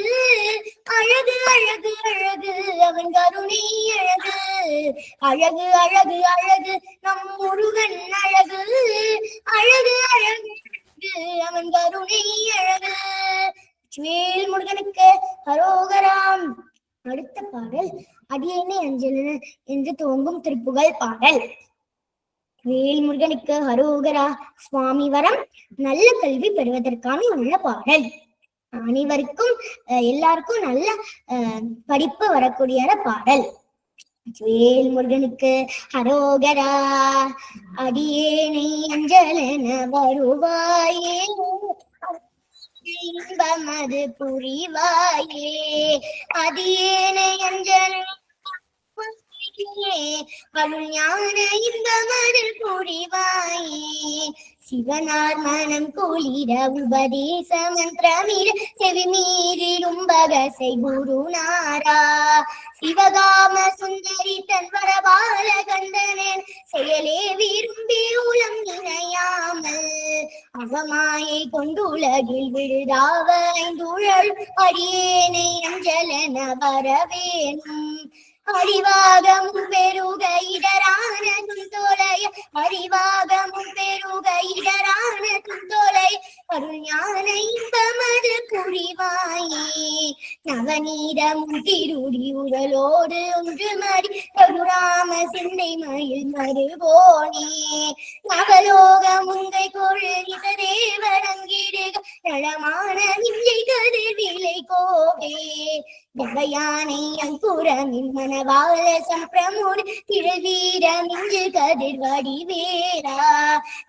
அழகு அழகு அழகு அவன் கருணை அழகு அழகு அழகு அழகு நம் முருகன் அழகு அழகு அழகு அவன் கருணை அழகு. வேல் முருகனுக்கு அரோகராம். அடுத்த பாடல் அடியேனே அஞ்சலன என்று துவங்கும் திருப்புகழ் பாடல். வேல் முருகனுக்கு அரோகரா. சுவாமி வரம் நல்ல கல்வி பெறுவதற்கான நல்ல பாடல். அனைவருக்கும் எல்லாருக்கும் நல்ல படிப்பு வரக்கூடிய பாடல். வேல் முருகனுக்கு அரோகரா. அடியேனை அஞ்சலன வருவாயே இன்பமது புரிவாயே. அடியேனை அஞ்சலன அருள் ஞான இன்பமது புரிவாயே. சிவனார் மனம் குளிர உபதேச மந்திரமிர செவி மீறிடும் பகசை குருநாரா. சிவகாம சுந்தரி தன் வரபால கண்டனன் செயலே விரும்பி உளம் இணையாமல் அவமாயை கொண்டுலகில் விழுதாவ ஐந்துழல் அடியேனை அஞ்சலன வரவேணும். அறிவாகமும் பெருக இடரான துந்தோலைய அறிவாகமும் பெருக இடரான துந்தோலை அருள் ஞான இன்பமது புரிவாயே. நவநீதமும் திருடி உடலோடு ஒன்று மறி ரகுராம சிந்தை மயில் மறுபோனே. நவலோக முங்கை கொழுகித தேவரங்கிடுக நலமான நிஞ்சை கதிர் விலை கோவே. யானை அங்குரமின் மனவாள சம்பிரமுடி திருவீர மிஞ்சு கதிர் வடிவேரா.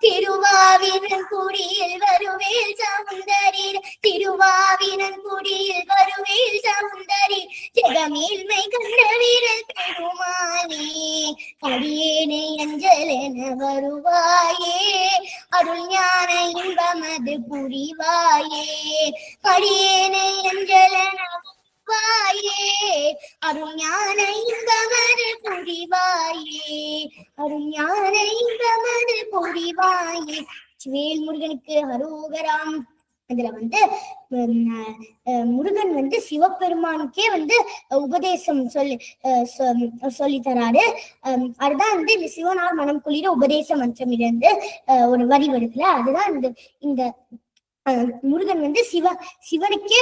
திருவாவினன் குடியில் வருவேல் சமுந்தரி திருவாவினன் குடியில் வருவேல் சமுந்தரி ஜெகமேல்மை கண்ட வீரல் பெருமானே. அடியேனை அஞ்சலென வருவாயே அருள் ஞான இன்பமது புரிவாயே. அடியேனை அஞ்சலென அருள் ஞான இன்பமது புரிவாயே அருள் ஞான இன்பமது புரிவாயே. வேல் முருகனுக்கு அரோகராம். அதுல முருகன் சிவபெருமானுக்கே உபதேசம் சொல்லி தராரு. அதுதான் இந்த சிவனார் மனம் குளிர உபதேச மந்திரம் இருந்து ஒரு வரி வருதுல, அதுதான் இந்த முருகன் சிவனுக்கே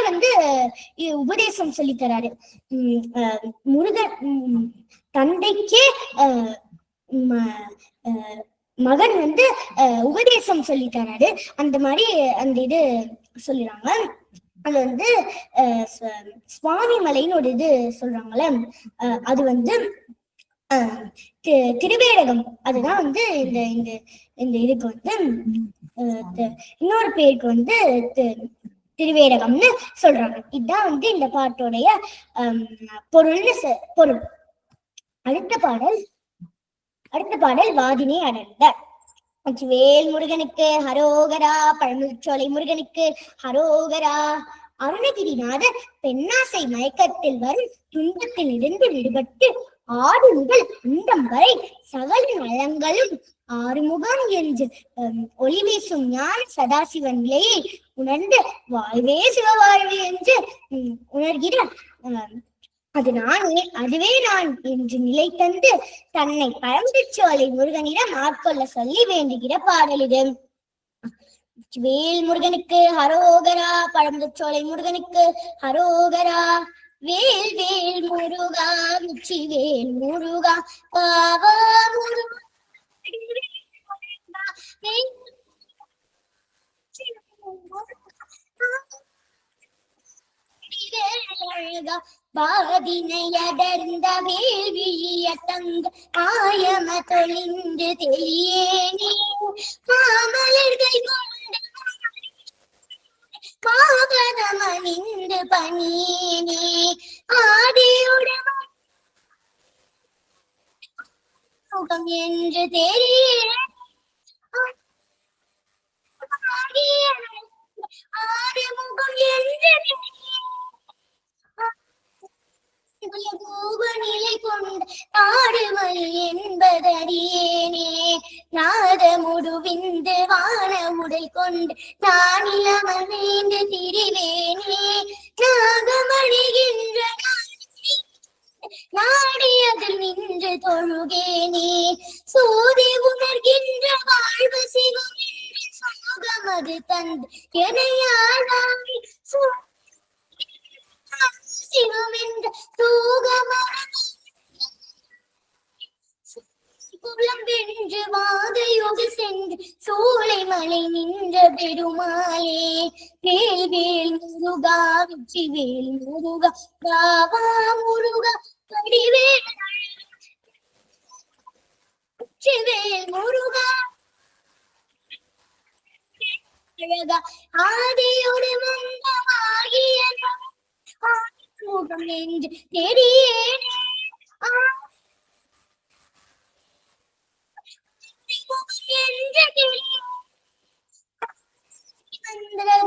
உபதேசம் சொல்லி தராரு. முருகன் தந்தைக்கே மகன் உபதேசம் சொல்லி தராரு. அந்த மாதிரி அந்த இது சொல்லிடுறாங்க. அது சுவாமி மலைன்னு ஒரு இது சொல்றாங்கல்ல, அது திருவேடகம். அதுதான் இந்த இதுக்கு இன்னொரு பேருக்கு திருவேடகம்னு சொல்றாங்க. இதுதான் இந்த பாட்டோடைய பொருள். அடுத்த பாடல் வாதினை அடர்ந்த. வேல் முருகனுக்கு ஹரோகரா. பழமுதிர்ச்சோலை முருகனுக்கு ஹரோகரா. அருணகிரிநாதர் பெண்ணாசை மயக்கத்தில் வரும் துன்பத்தில் இருந்து விடுபட்டு ஆடு முதல் அண்டம் வரை சகல நலங்களும் ஆறுமுகம் என்று ஒளி வீசும் ஞான சதாசிவன் நிலையை உணர்ந்து வாழ்வே சிவவாழ்வு என்று உணர்கிற அது நானே அதுவே நான் என்று நிலை தந்து தன்னை பரம்புச்சோலை முருகனிடம் ஆட்கொள்ள சொல்லி வேண்டுகிற பாடல் இது. வேல் முருகனுக்கு ஹரோகரா, பழம்புச்சோலை முருகனுக்கு ஹரோகரா. வேல் வேல் முருகா, உச்சி வேல் முருகா, பாவா முருகா, பாதினையடர்ந்த வேள்விய தங்க ஆயம தொழிந்து தெளியேனே மாமலர்கள் கொண்ட பாவனமணிந்து பணியேனே ஆதியுடன் முகம் என்று தெரிய ஆறுமுகம் என்று நிலை கொண்ட ஆடுமொழி என்பதறியேனே நாதமுடுவிந்து வான உடல் கொண்டு நானிலமர்ந்து திரிவேனே நாகமணிகின்ற நாடியதில் நின்று தொழுகேனே சோதி உணர்கின்ற வாழ்வு சிவம் என்று சோகமது தந்து எனையாளாய் சிவம் என்ற குலம் வென்று வாதையோடு சென்று சோலை மலை நின்ற பெருமாளே வேல் வேல் முருகா, உச்சி வேல் முருகா, பாவா முருகா, படிவேல் உச்சி வேல் முருகா அழகா ஆதியோடு மந்தமாகிய முகம் என்று தெரியேனே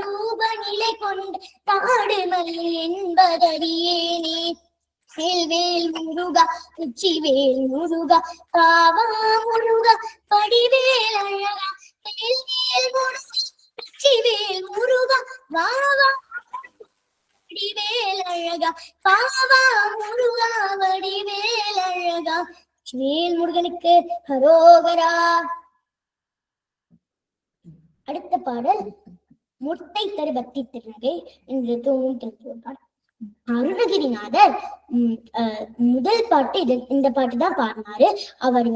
ரூப நிலை கொண்ட காடுமலை என்பதறியேனே வேல் வேல் முருகா, உச்சி வேல் முருகா, பாவா முருகா, படிவேல் அழகா. வேல் வேல் முருகா, உச்சி வேல் முருகா, வாவா வடிவேல் அழகா, பாவா முருகா, வடிவேல் அழகா. வேல் முருகனுக்கு ஹரோகரா. அடுத்த பாடல் முட்டை தரு பக்தி திருநகை என்று தோன்றும் பாடல். அருணகிரிநாதர் முதல் பாட்டு இந்த பாட்டு தான் பாடினாரு. அவர்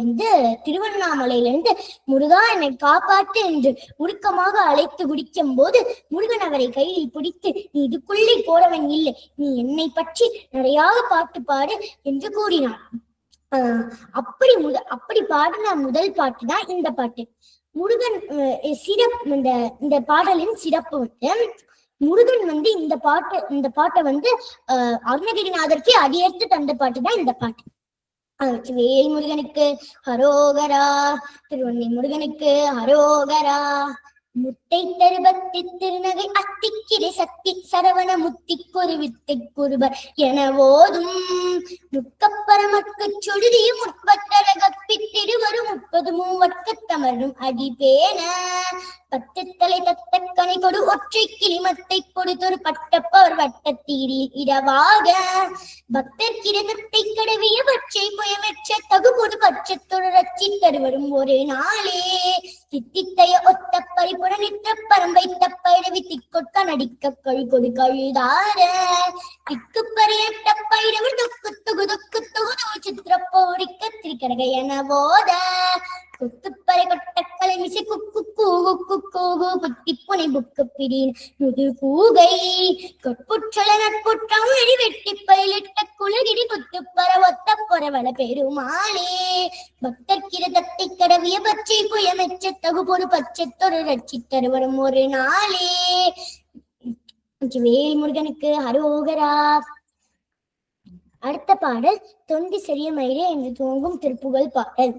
திருவண்ணாமலையில இருந்து முருகா என்னை காப்பாற்று என்று உருக்கமாக அழைத்து குடிக்கும் போது முருகன் அவரை கையில் பிடித்து நீ இதுக்குள்ளே போறவன் இல்லை, நீ என்னை பற்றி நிறையாக பாட்டு பாடு என்று கூறினார். அப்படி பாடின முதல் பாட்டு தான் இந்த பாட்டு. முருகன் சிறப்பு இந்த பாடலின் சிறப்பு முருகன் இந்த பாட்டை அருணகிரிநாதருக்கே அடியெடுத்து தந்த பாட்டு தான் இந்த பாட்டு. வேல் முருகனுக்கு ஹரோகரா, திருவண்ணை முருகனுக்கு ஹரோகரா. முட்டை தரு பக்தி திருநகை அத்திக்கிரை சக்தி சரவண முத்திக்கொரு வித்தை குருபர் என ஓதும் முக்கப்பரமக்கு சுடுதியும் முற்பட்டர கற்பித்திருவரும் 30 மூவர்க்கத்தமரும் அடிபேன 10 தலை தத்த கனை கொடு ஒற்றை கிளிமத்தை கொடுத்தொரு பட்டப்பவர் வட்டத்தீரில் இடவாக பக்தர் கிரதத்தை கடவிய பச்சை புயமெற்ற தகுபொடு பட்சத்தொரு ரச்சி தருவரும் ஒரு நாளே தித்தித்தைய ஒத்த பரிபுட நிற்ற பரம்பைத்த பயிரவி திக்கொட்க நடிக்க கழு கொடு கழுதார திக்கு பரியட்ட பயிரவர் தொக்கு தொகு தொக்கு தொகுதோ சித்திரப்போடிக்க திரிகரக என போத குத்துப்பறை கொட்டக்கலை மிசை குக்கு கூகு குக்கூகு புத்தி புனை புக்கு பிடின் முது கூகை கொட்புற்றல நட்புற்றம் நெறி வெட்டி பயிலிட்ட குலகிரி குத்துப்பற ஒத்த பொறவள பெருமாளே பக்தர் கிரதத்தை கடவிய பச்சை புயமெச்ச தகு பொறு பச்சத்தொரு ரட்சி தருவரும் ஒரு நாளே. வேல் முருகனுக்கு ஹரோகரா. அடுத்த பாடல் தொண்டி செறிய மயிலே என்று துவங்கும் திருப்புகழ் பாடல்.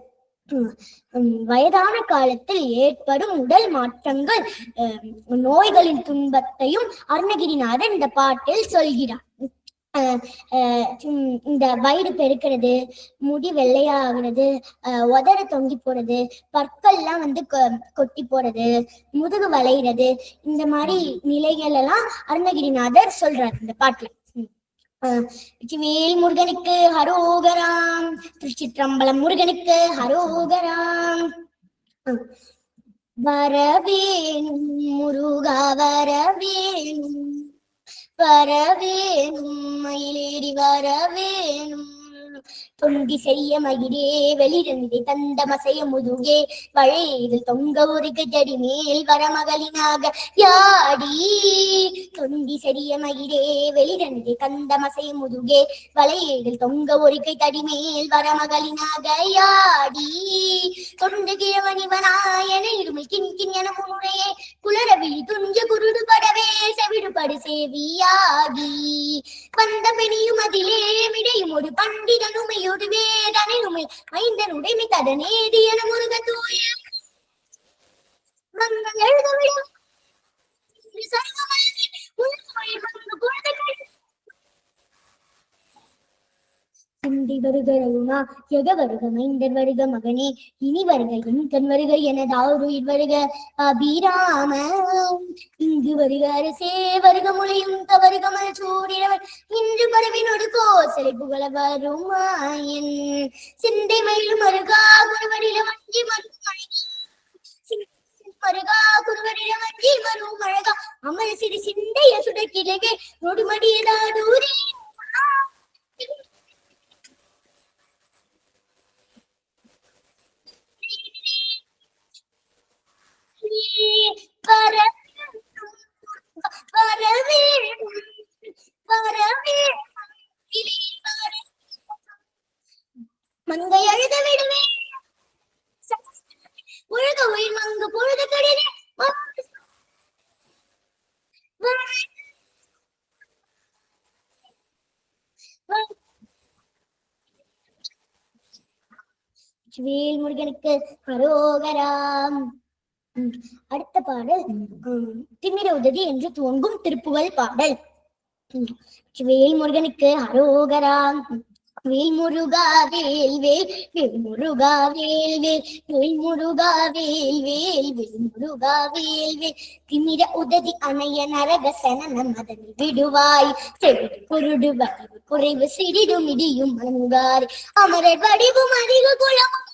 வயதான காலத்தில் ஏற்படும் உடல் மாற்றங்கள் நோய்களின் துன்பத்தையும் அருணகிரிநாதர் இந்த பாட்டில் சொல்கிறார். இந்த வயிறு பெருக்கிறது, முடி வெள்ளையாகிறது, உதட தொங்கி போறது, பற்கள்லாம் வந்து கொட்டி போறது, முதுகு வளைகிறது, இந்த மாதிரி நிலைகள் எல்லாம் அருணகிரிநாதர் சொல்றாரு இந்த பாட்டுல. வேல் முருகனுக்கு ஹரோகராம், திருச்சிற்றம்பலம் முருகனுக்கு ஹரோகராம். வரவேணும் முருகா வரவேணும், வரவேணும் மயிலேறி வரவேணும், தொண்டி செய்ய மகிழே வெளிரந்தை தந்த மசைய முதுகே வளையில் தொங்க ஒரு கஜடி மேல் வரமகளினாக யாடி, தொண்டி செய்ய மகிழே வெளிரந்தை தந்த மசைய முதுகே வளையில் தொங்க ஒரு தடி மேல் வரமகளினாக யாடி, தொண்டு கிழவனிவனாயன இருமில் கிண்கின் என முறையே குளரவிழி துஞ்ச குருடு படவே செவிடுபடு சேவியாகி, வந்த பெணியும் அதிலே மிடையும் ஒரு பண்டிதனுமையோடு வேதனுமை மைந்தனுடைமை தடனேதி என முருக தூய மங்கள் எழுதவிடும் குண்டி வருக ரகுமா எக வருக மைந்தர் வருக மகனே இனி வருக என் கண் வருக எனதாருயிர் வருக அபிராம, இங்கு வருக அரசே வருக முளையும் தவறுக மல் சூடினவர் இன்று பரவினோடு கோசலை புகழ வருமாயன், சிந்தை மயிலும் மருகா குருவடில வஞ்சி மருகா குருவடில வஞ்சி மரும் அழகா அமர் சிறு சிந்தைய சுடக்கிழவே நொடுமடியதாடூரே மங்கை அழுத விடுவே உலக உயிர் மங்கு பொழுது கடினே வேல் முருகனுக்கு அரோகராம். அடுத்த பாடல் திமிர உதவி என்று துவங்கும் திருப்புகழ் பாடல். வேல் முருகனுக்கு அரோகராம். வேல் முருகா வேல் வேல் வேல் முருகா வேல் வேல் வேல் முருகா வேல் வேல் வேல் முருகா வேல் வேல் திமிர உதவி அணைய நரக சனனம் அதனை விடுவாய் செவிடு குருடு வடிவு குறைவு சிறிதும் இடியும் அணுகார் அமரர் வடிவும் அதிக குளமும்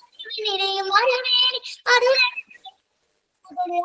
நிறையும் வரவேறி அருள்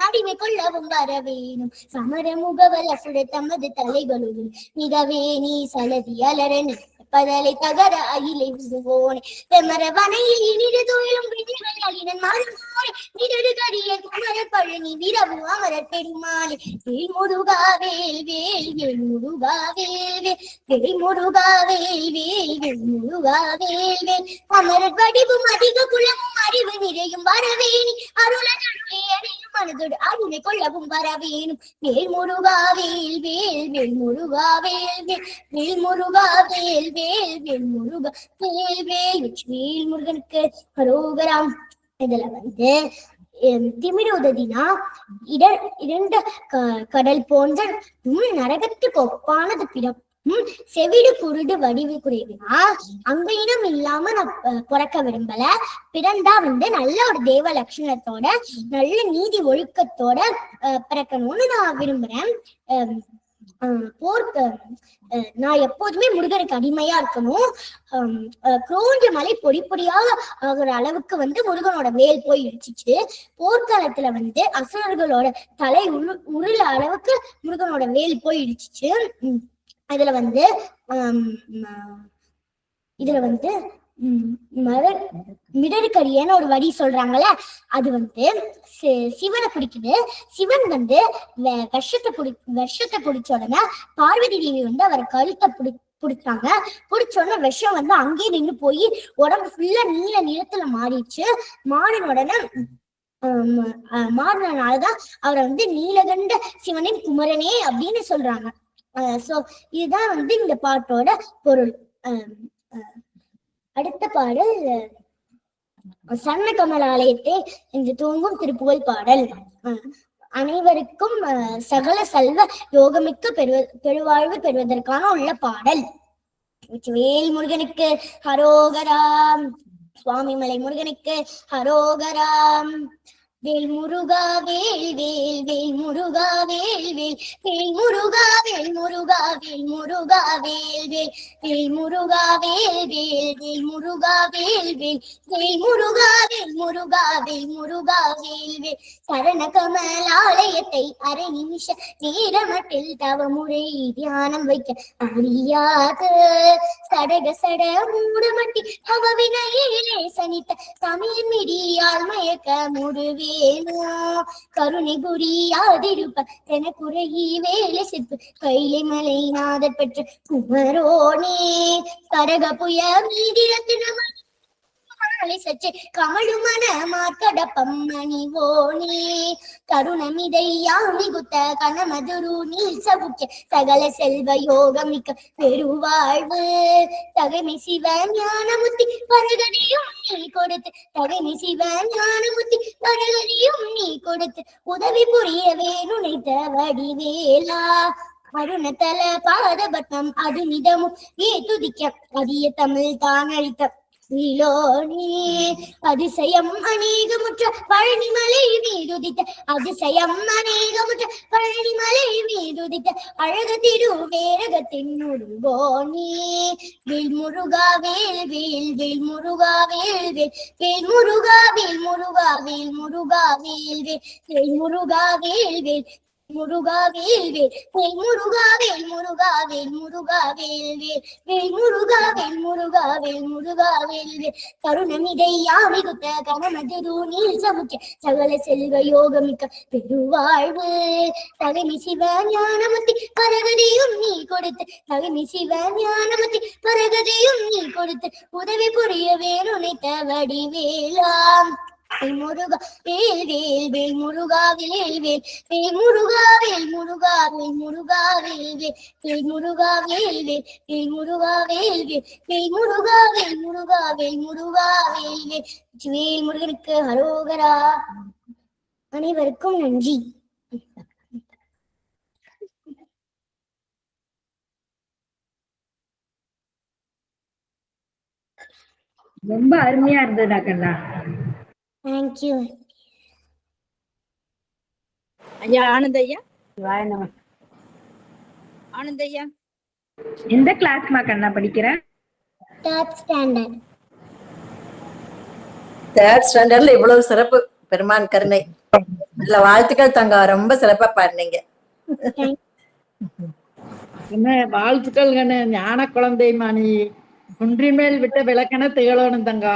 அடிமை கொள்ளவும் வரவேணும் சமர முகவல் அசுர தமது தலைகளுடன் மிகவே நீ சலதி அலரன் பதலை தகர அயிலை விசுவோனே வெமர வனையில் இனிது தோயிலும் விதிகள் அலினன் மாறுவோனே நிரடு கரிய குமர பழனி விரவு அமரர் பெருமாளே வேல் முருகா வேல் வேல் வேல் முருகா வேல் வேல் வேல் முருகா வேல் வேல் வேல் முருகா வேல் வேல் அமரர் வடிவும் அதிக குலமும் அறிவு நிறையும் வரவேணி அருளன் அருளையனையும் மனதோடு அருளை கொள்ளவும் வரவேணும் வேல் முருகா வேல் வேல் வேல் முருகா வேல் வேல் வேல் முருகா வேல் வேல் வேல் முருகா வேல் வேல் வேல் முருகனுக்கு அரோகராம். இதுல வந்து திமிர உதவினா இரண்டு கடல் போன்ற நரகத்துக்கு ஒப்பானது பிறம். செவிடு குருடு வடிவு குறைவுனா அங்கீனம் இல்லாம நான் பிறக்க விரும்பல, பிறந்தா வந்து நல்ல ஒரு தேவ லட்சணத்தோட நல்ல நீதி ஒழுக்கத்தோட பிறக்கணும்னு நான் விரும்புறேன். நான் எப்போதுமே முருகனுக்கு அடிமையா இருக்கணும். குரோஞ்ச மலை பொடி பொடியாக ஆகிற அளவுக்கு வந்து முருகனோட வேல் போய் இடிச்சிச்சு. போர்க்காலத்துல வந்து அசுரர்களோட தலை உருள அளவுக்கு முருகனோட வேல் போய் இடிச்சிச்சு. இதுல வந்து மிடருக்கடியன்னு ஒரு வரி சொல்றாங்கல்ல, அது வந்து சிவனை பிடிக்குது. சிவன் வந்து விஷத்தை பிடிச்ச உடனே பார்வதி தேவி வந்து அவரை கழுத்தை பிடிச்சாங்க. பிடிச்ச உடனே விஷம் வந்து அங்கேயே நின்று போய் உடம்பு ஃபுல்லா நீல நிறத்துல மாறிடுச்சு. மாறின உடனே மாறினாலதான் அவரை வந்து நீலகண்ட சிவனின் குமரனே அப்படின்னு சொல்றாங்க. சோ இதுதான் வந்து இந்த பாட்டோட பொருள். அடுத்த பாடல் சன்ன கமலாலயத்தை என்று தூங்கும் திருப்புகழ் பாடல். அனைவருக்கும் சகல செல்வ யோகமிக்க பெருவாழ்வு பெறுவதற்கான உள்ள பாடல். வேல் முருகனுக்கு ஹரோகராம். சுவாமி மலை முருகனுக்கு ஹரோகராம். வேல் முருகா வேல் வேல் வேல் முருகா வேல் வேல் வேல் முருகா வேல் முருகா வேல் முருகா வேல் வேல் வேல் முருகா வேல் வேல் வேல் முருகா வேல் வேல் வேல் முருகா வேல் முருகா வேல் முருகா வேல் வேல். சரண கமலாலயத்தை அரை நிமிஷ நேரமட்டில் தவமுறை தியானம் வைக்க அறியாது. சடக சட மூடமட்டி அவவினையிலே சனித்த தமிழ் மிடியால் மயக்க முடுவே கருணை புரியாதிருப்ப தெனக்குறையி வேலை சிற்பு கைலை மலை நாதர் பெற்ற குமரோனே. கரக புய மீதிரத்தின சச்சே கமழுமன மார்க்கடப்பம் மணிவோனே. கருணமிதையா மிகுத்த கனமதுரு நீல் சவுக்கிய சகல செல்வ யோகமிக்க பெருவாழ்வு. தகைமை சிவ ஞானமுத்தி பரகதியும் நீ கொடுத்து தகைமை சிவ ஞானமுத்தி பரகதியும் நீ கொடுத்து உதவி புரியவே நுழைத்த வடிவேலா. அருணதல பாதபட்டம் அது மிதமும் ஏ துதிக்க அதிய தமிழ் தான் அளித்த அதிசயம் அநேகமுற்ற பழனிமலை மீதுதித்த அதிசயம் அநேகமுற்ற பழனிமலை மீதுதித்த அழகு திருவேரகத்தின் முருகோனே. வேல் முருகா வேல் வேல் வேல் முருகா வேல் வேல் வேல் முருகா வேல் முருகா வேல் முருகா வேல் வேல் வேல் முருகா வேல் வேல் முருகா வேல் வேல் வேல் முருகா வேல் முருகா வேல் முருகா வேல் வேல் வேல் முருகா வேல் முருகா வேல் முருகா வேல் வேல். கருணமிதை யாமிகுத்த கனமதுரு நீல் சமுத்திய சகல செல்வ யோகமிக்க பெருவாழ்வு. தகைமை சிவ ஞானமத்தி பரகதியும் நீ கொடுத்து தகைமை சிவ ஞானமத்தி பரகதியும் நீ கொடுத்து உதவி புரிய வேணுனைத்த வடிவேலாம். முருகா வேல் வேல் வேல் முருகா வேல் வேல் வேல் முருகா வேல் முருகா வேல் முருகா வேல் வேல் வேல் முருகா வேல் வேல் வேல் முருகா வேல் வேல் வேல் முருகா வேல் முருகா வேல் முருகா வேல் வேல். வேல் முருகனுக்கு ஹரோகரா. அனைவருக்கும் நன்றி. ரொம்ப அருமையா இருந்ததா கண்ணா. தேங்க்யூ ஐயா. ஆனந்த் ஐயா. ஆனந்த் ஆனந்த் ஐயா எந்த கிளாஸ்மா கண்ணா படிக்கிற? Third standard. தேர்ட் ஸ்டாண்டர்ட்ல இவ்வளவு சிறப்பு, பெருமான் கருணை. இல்ல, வாழ்த்துக்கள் தங்க, ரொம்ப சிறப்பா பாடுனீங்க. என்ன வாழ்த்துக்கள் கண்ணு, ஞான குழந்தை மணி குன்றின் மேல் விட்ட விளக்கென திகழணும் தங்கா.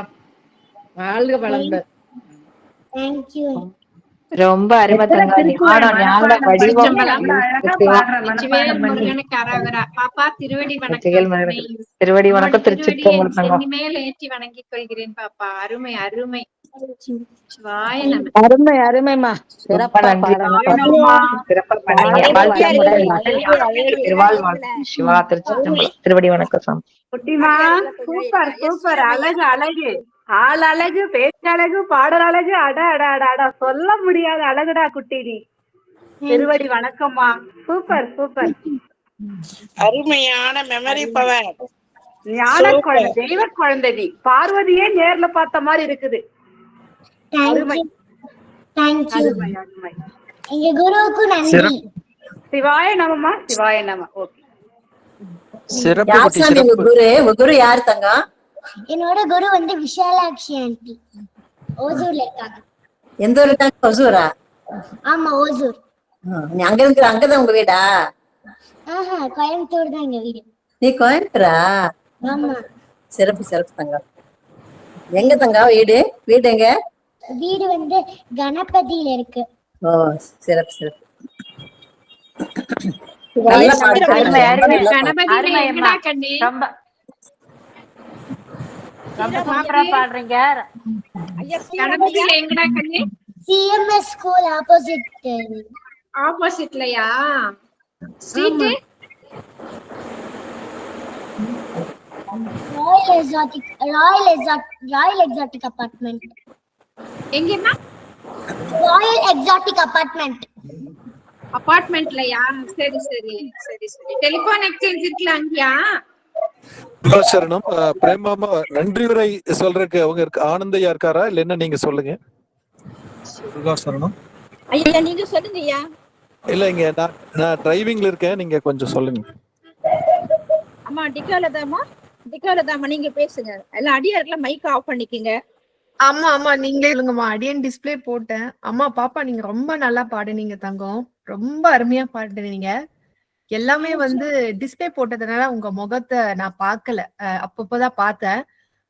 வாழ்க வளர்ந்த. தேங்க்யூ. ரொம்ப அருமை தங்கா. ஞானம் ஞான வடிவம். திருவடி வணக்கம். திருச்சிற்றம்பலம் தங்கா. மேல் ஏற்றி வணங்கிக் கொள்கிறேன் பாப்பா. அருமை அருமை. அருமை அருமைமா. சிறப்பா சிவா. திருச்சிற்றம்பலம். திருவடி வணக்கம் சாமி. குட்டிமா சூப்பர் சூப்பர். அழகு அழகு. ஆள் அழகு, பேச்சழகு, பாடல் அழகு. அட அட அட அட சொல்ல முடியாத அழகுடா குட்டி நீ. திருவடி வணக்கம்மா. Super super. அருமையான மெமரி பவர். ஞான குழந்தை, தெய்வ குழந்தை நீ. பார்வதியே நேர்ல பார்த்த மாதிரி இருக்குது. அருமை. அருமை அருமை. எங்க குருவுக்கு நன்றி. சிவாய நமமா. சிவாய நம. ஓகே. குரு யார் தங்கம்? என்னோட குரு வந்து விஷாலாட்சி ஆண்டி. ஓசூர்ல இருக்காங்க. எந்த ஊர் இருக்காங்க? ஓசூரா? ஆமா, ஓசூர். நீ அங்க இருக்கிற, அங்கதான் உங்க வீடா? ஆஹா, கோயம்புத்தூர் தான் எங்க வீடு. நீ கோயம்புத்தூரா? ஆமா. சிறப்பு சிறப்பு தங்கம். எங்க தங்கம் வீடு? வீடு எங்க? வீடு வந்து கணபதியில இருக்கு. ஓ, சிறப்பு சிறப்பு. பாடுறீங்க. சிஎம்எஸ் ஸ்கூல் ஆப்போசிட்லயா? Street royal exotic apartment. எங்கேம்மா? Royal exotic apartment. அபார்ட்மெண்ட்லயா? சரி சரி சரி சரி. டெலிபோன் எக்ஸ்சேஞ்ச் இருக்குல்ல, அங்கயா? சரணம். பிரேமாமா நன்றி உரை சொல்றதுக்கு அவங்க ஆனந்தையா இருக்காரா இல்லைன்னா நீங்க சொல்லுங்க. சரணம். ஐயா நீங்க சொல்லுங்க ஐயா. இல்ல இங்க நான் டிரைவிங்ல இருக்கேன், நீங்க கொஞ்சம் சொல்லுங்க. அம்மா டிகாலதாமா நீங்க பேசுங்க. எல்லாம் அடியாருக்குலாம் மைக் ஆஃப் பண்ணிக்கங்க. ஆமா நீங்களே சொல்லுங்கம்மா. அடியன் டிஸ்பிளே போட்டேன். அம்மா பாப்பா நீங்க ரொம்ப நல்லா பாடுனீங்க தங்கம். ரொம்ப அருமையா பாடுனீங்க. எல்லாமே வந்து டிஸ்பிளே போட்டதுனால உங்க முகத்தை நான் பார்க்கல. அப்பப்பதான் பார்த்தேன்.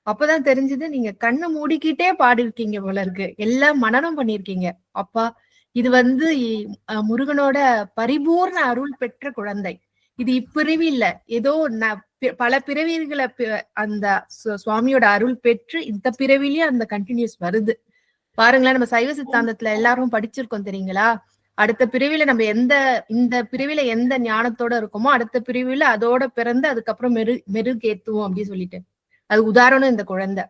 அப்பதான் தெரிஞ்சது நீங்க கண்ணு மூடிக்கிட்டே பாடிருக்கீங்க போல இருக்கு. எல்லாம் மனனம் பண்ணிருக்கீங்க. அப்பா இது வந்து முருகனோட பரிபூர்ண அருள் பெற்ற குழந்தை. இது இப்பிறவி இல்ல, ஏதோ பல பிறவிகளை அந்த சுவாமியோட அருள் பெற்று இந்த பிறவிலயும் அந்த கண்டினியூஸ் வருது. பாருங்களேன், நம்ம சைவ சித்தாந்தத்துல எல்லாரும் படிச்சிருக்கோம் தெரியுங்களா? அடுத்த பிரிவில நம்ம இந்த பிரிவில எந்த ஞானத்தோட இருக்கோமோ அடுத்த பிரிவில அதோட பிறந்து அதுக்கப்புறம் மெருகேத்துவோம் அப்படின்னு சொல்லிட்டு, அது உதாரணம் இந்த குழந்தை.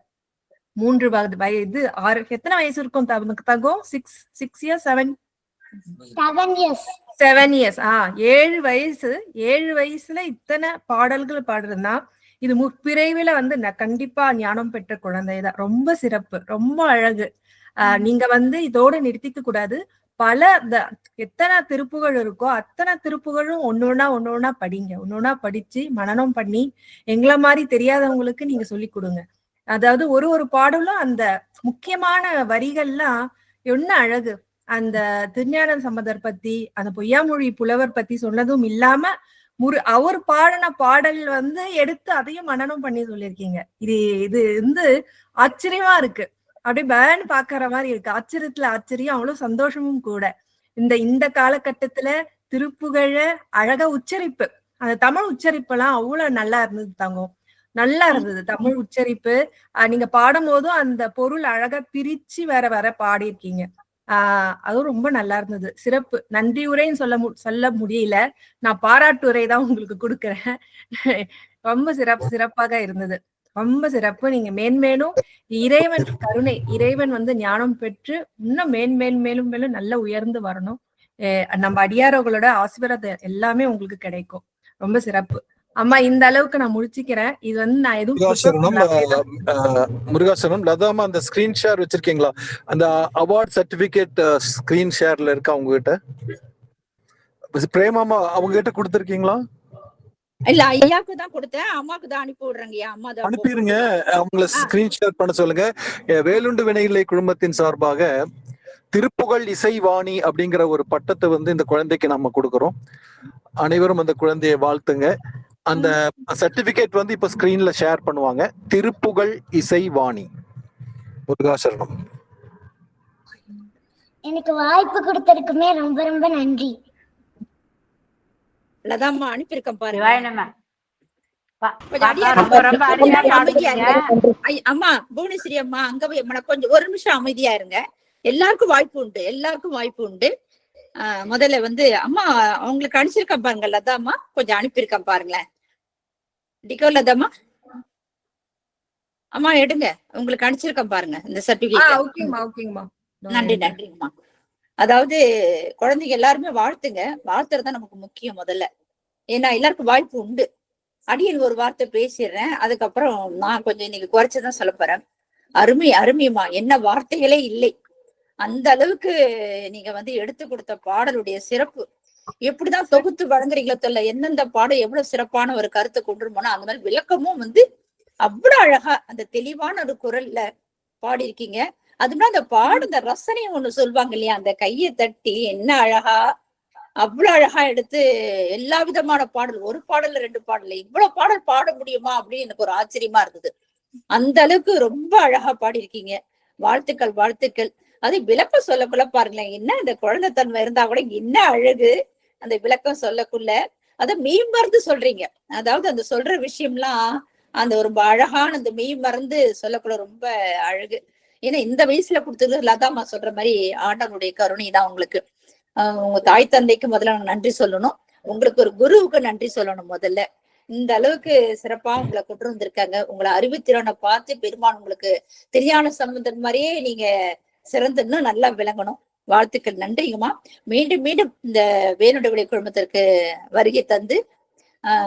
3 வயது 6 எத்தனை வயசு இருக்கும் தங்கம்? 6 இயர்ஸ் 7 இயர்ஸ் 7 வயசு. 7 வயசுல இத்தனை பாடல்கள் பாடுறதுன்னா இது முற்பிறவில வந்து கண்டிப்பா ஞானம் பெற்ற குழந்தைதான். ரொம்ப சிறப்பு, ரொம்ப அழகு. நீங்க வந்து இதோட நிறுத்திக்க கூடாது. பல எத்தனை திருப்புகள் இருக்கோ அத்தனை திருப்புகளும் ஒன்னொன்னா படிங்க. ஒன்னொன்னா படிச்சு மனனம் பண்ணி எங்களை மாதிரி தெரியாதவங்களுக்கு நீங்க சொல்லி கொடுங்க. அதாவது ஒரு பாடலும் அந்த முக்கியமான வரிகள்லாம் என்ன அழகு. அந்த திருஞான சம்பந்தர் பத்தி, அந்த பொய்யாமொழி புலவர் பத்தி சொன்னதும் இல்லாம அவர் பாடின பாடல் வந்து எடுத்து அதையும் மனனம் பண்ணி சொல்லியிருக்கீங்க. இது வந்து ஆச்சரியமா இருக்கு. அப்படியே பேன்னு பாக்குற மாதிரி இருக்கு. ஆச்சரியத்துல ஆச்சரியம், அவ்வளவு சந்தோஷமும் கூட. இந்த காலகட்டத்துல திருப்புகழ அழகா உச்சரிப்பு, அந்த தமிழ் உச்சரிப்பு எல்லாம் அவ்வளவு நல்லா இருந்தது தங்கம். நல்லா இருந்தது தமிழ் உச்சரிப்பு. நீங்க பாடும் போதும் அந்த பொருள் அழகா பிரிச்சு வேற பாடியிருக்கீங்க. அதுவும் ரொம்ப நல்லா இருந்தது. சிறப்பு. நன்றி உரைன்னு சொல்ல முடியல, நான் பாராட்டு உரை தான் உங்களுக்கு கொடுக்குறேன். ரொம்ப சிறப்பாக இருந்தது. ரொம்ப சிறப்பு. நீங்க மேன்மேலும் இறைவன் கருணை, இறைவன் வந்து ஞானம் பெற்று இன்னும் மேலும் நல்ல உயர்ந்து வரணும். நம்ம அடியாரவங்களோட ஆசீர்வாதம் எல்லாமே உங்களுக்கு கிடைக்கும். ரொம்ப சிறப்பு. அம்மா இந்த அளவுக்கு நான் முடிச்சுக்கிறேன். இது வந்து நான் எதுவும் முருகாசனம். லதாமா அந்த ஸ்கிரீன் ஷேர் வச்சிருக்கீங்களா? அந்த அவார்ட் சர்டிபிகேட் ஸ்கிரீன் ஷேர்ல இருக்கா உங்ககிட்ட? பிரேமாமா அவங்க கிட்ட கொடுத்திருக்கீங்களா? இல்ல ஐயாக்கு தான் கொடுத்தேன், அம்மாக்கு தான் அனுப்பி விடுறேங்க. அம்மா தான் அனுப்பிடுங்க, அவங்கள ஸ்கிரீன் ஷேர் பண்ண சொல்லுங்க. வேலுண்டு வினையில்லை குழுமத்தின் சார்பாக திருப்புகழ் இசைவாணி அப்படிங்கிற ஒரு பட்டத்தை வந்து இந்த குழந்தைக்கு நம்ம கொடுக்கிறோம். அனைவரும் அந்த குழந்தையை வாழ்த்துங்க. அந்த சர்டிபிகேட் வந்து இப்ப ஸ்கிரீன்ல ஷேர் பண்ணுவாங்க. திருப்புகழ் இசைவாணி. முருகாசரணம். எனக்கு வாய்ப்பு கொடுத்ததுக்குமே ரொம்ப ரொம்ப நன்றி. லதாம்மா அனுப்பியிருக்கேன் பாருங்க. அம்மா புவனேஸ்வரி அம்மா அங்க போய் கொஞ்சம் ஒரு நிமிஷம் அமைதியா இருங்க. எல்லாருக்கும் வாய்ப்பு உண்டு. முதல்ல வந்து அம்மா அவங்களுக்கு அனுப்பிச்சிருக்கேன் பாருங்க. லதாம்மா கொஞ்சம் அனுப்பியிருக்கேன் பாருங்களேன். டிகோ லதாம்மா அம்மா எடுங்க, உங்களுக்கு அனுப்பிச்சிருக்கேன் பாருங்க இந்த சர்டிபிகேட். நன்றிங்கம்மா. அதாவது குழந்தைங்க எல்லாருமே வாழ்த்துங்க. வாழ்த்துறதுதான் நமக்கு முக்கியம் முதல்ல. ஏன்னா எல்லாருக்கும் வாய்ப்பு உண்டு. அடியன் ஒரு வார்த்தை பேசிடுறேன், அதுக்கப்புறம் நான் கொஞ்சம் இன்னைக்கு குறைச்சுதான் சொல்ல போறேன். அருமைமா, என்ன வார்த்தைகளே இல்லை. அந்த அளவுக்கு நீங்க வந்து எடுத்து கொடுத்த பாடலுடைய சிறப்பு எப்படிதான் தொகுத்து வழங்குறீங்களோ தெரியல. எந்தெந்த பாடம் எவ்வளவு சிறப்பான ஒரு கருத்தை கொண்டு போனா அந்த மாதிரி விளக்கமும் வந்து அவ்வளவு அழகா அந்த தெளிவான ஒரு குரல்ல பாடியிருக்கீங்க. அதுனா அந்த பாடுற ரசனையும் ஒண்ணு சொல்லுவாங்க இல்லையா, அந்த கையை தட்டி என்ன அழகா, அவ்வளவு அழகா எடுத்து எல்லா விதமான பாடல், ஒரு பாடல்ல 2 பாடல்ல இவ்வளவு பாடல் பாட முடியுமா அப்படின்னு எனக்கு ஒரு ஆச்சரியமா இருந்தது. அந்த அளவுக்கு ரொம்ப அழகா பாடியிருக்கீங்க. வாழ்த்துக்கள். அது விளக்கம் சொல்லக்குள்ள பாருங்களேன், என்ன இந்த குழந்தைத்தன்மை இருந்தா கூட என்ன அழகு அந்த விளக்கம் சொல்லக்குள்ள. அத மெய் மறந்து சொல்றீங்க. அதாவது அந்த சொல்ற விஷயம்லாம் அந்த ஒரு அழகான அந்த மெய் மறந்து சொல்லக்குள்ள ரொம்ப அழகு. ஏன்னா இந்த வயசுல கொடுத்தது லதாமா சொல்ற மாதிரி ஆண்டவனுடைய கருணை தான் உங்களுக்கு. உங்க தாய் தந்தைக்கு முதல்ல நன்றி சொல்லணும், உங்களுக்கு ஒரு குருவுக்கு நன்றி சொல்லணும் முதல்ல. இந்த அளவுக்கு சிறப்பா உங்களை கொண்டு வந்திருக்காங்க. உங்களை அறிவுத்திறனை பார்த்து பெருமான் உங்களுக்கு திருஞான சம்பந்தன் மாதிரியே நீங்க சிறந்துன்னு நல்லா விளங்கணும். வாழ்த்துக்கள். நன்றிங்கம்மா. மீண்டும் இந்த வேலுண்டு வினை குழுமத்திற்கு வருகை தந்து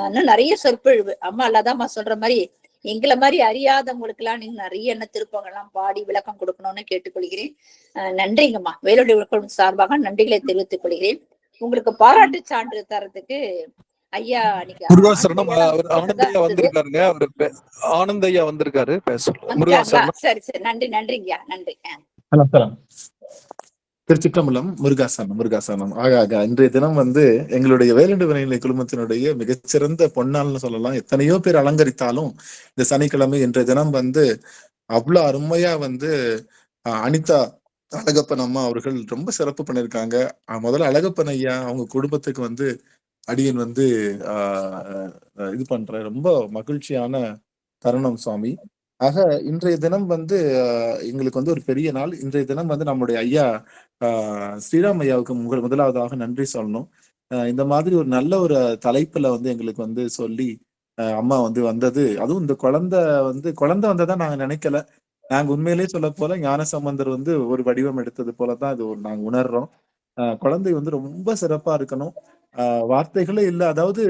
இன்னும் நிறைய சொற்பொழிவு அம்மா இல்லாதாம்மா சொல்ற மாதிரி எங்களை மாதிரி அறியாதவங்களுக்கு எல்லாம் நீங்க நிறைய என்ன திருப்பங்கள்லாம் பாடி விளக்கம் கொடுக்கணும்னு கேட்டுக்கொள்கிறேன். நன்றிங்கம்மா. வேலுடைய குழுமம் சார்பாக நன்றிகளை தெரிவித்துக் கொள்கிறேன். உங்களுக்கு பாராட்டு சான்று தரத்துக்கு ஐயா ஆனந்தையா வந்திருக்காருங்க. அவரு ஆனந்தையா வந்திருக்காரு சரி சரி நன்றி நன்றிங்கய்யா நன்றி. திருச்சிற்றம்பலம். முருகாசனம். ஆக இன்றைய தினம் எங்களுடைய வேலுண்டு வினைநிலை குழுமத்தினுடைய மிகச்சிறந்த பொன்னாள்னு சொல்லலாம். எத்தனையோ பேர் அலங்கரித்தாலும் இந்த சனிக்கிழமை இன்றைய தினம் அவ்வளவு அருமையா அனிதா அழகப்பன் அம்மா அவர்கள் ரொம்ப சிறப்பு பண்ணிருக்காங்க. முதல்ல அழகப்பன் ஐயா அவங்க குடும்பத்துக்கு அடியன் இது பண்ற ரொம்ப மகிழ்ச்சியான தருணம் சுவாமி. ஆக இன்றைய தினம் எங்களுக்கு ஒரு பெரிய நாள். இன்றைய தினம் நம்முடைய ஐயா ஸ்ரீராம் ஐயாவுக்கு முதலாவதாக நன்றி சொல்லணும். இந்த மாதிரி ஒரு நல்ல ஒரு தலைப்புல எங்களுக்கு சொல்லி அம்மா வந்தது, அதுவும் இந்த குழந்தை வந்ததா நாங்க நினைக்கல. நாங்க உண்மையிலேயே சொல்ல போல ஞானசம்பந்தர் ஒரு வடிவம் எடுத்தது போலதான் இது நாங்க உணர்றோம். குழந்தை ரொம்ப சிறப்பா இருக்கணும். வார்த்தைகளே இல்லை. அதாவது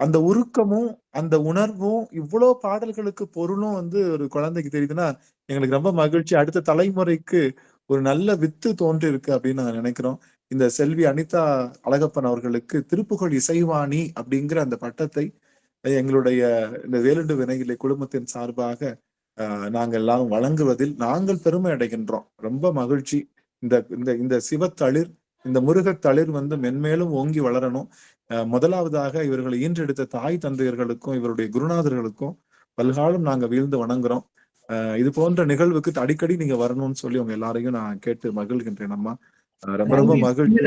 அந்த உருக்கமும் அந்த உணர்வும் இவ்வளவு பாடல்களுக்கு பொருளும் ஒரு குழந்தைக்கு தெரியுதுன்னா எங்களுக்கு ரொம்ப மகிழ்ச்சி. அடுத்த தலைமுறைக்கு ஒரு நல்ல வித்து தோன்றி இருக்கு அப்படின்னு நாங்க நினைக்கிறோம். இந்த செல்வி அனிதா அழகப்பன் அவர்களுக்கு திருப்புகழ் இசைவாணி அப்படிங்கிற அந்த பட்டத்தை எங்களுடைய இந்த வேலுண்டு வினைநிலை குழுமத்தின் சார்பாக நாங்கள் எல்லாரும் வழங்குவதில் நாங்கள் பெருமை அடைகின்றோம். ரொம்ப மகிழ்ச்சி. இந்த சிவத்தளிர், இந்த முருகத்தளிர் மென்மேலும் ஓங்கி வளரணும். முதலாவதாக இவர்களை ஈன்றெடுத்த தாய் தந்தையர்களுக்கும் இவருடைய குருநாதர்களுக்கும் பல்காலம் நாங்க வீழ்ந்து வணங்குறோம். இது போன்ற நிகழ்வுக்கு அடிக்கடி நீங்க வரணும்னு சொல்லி உங்க எல்லாரையும் நான் கேட்டு மகிழ்கின்றேன் அம்மா. ரொம்ப ரொம்ப மகிழ்ச்சி.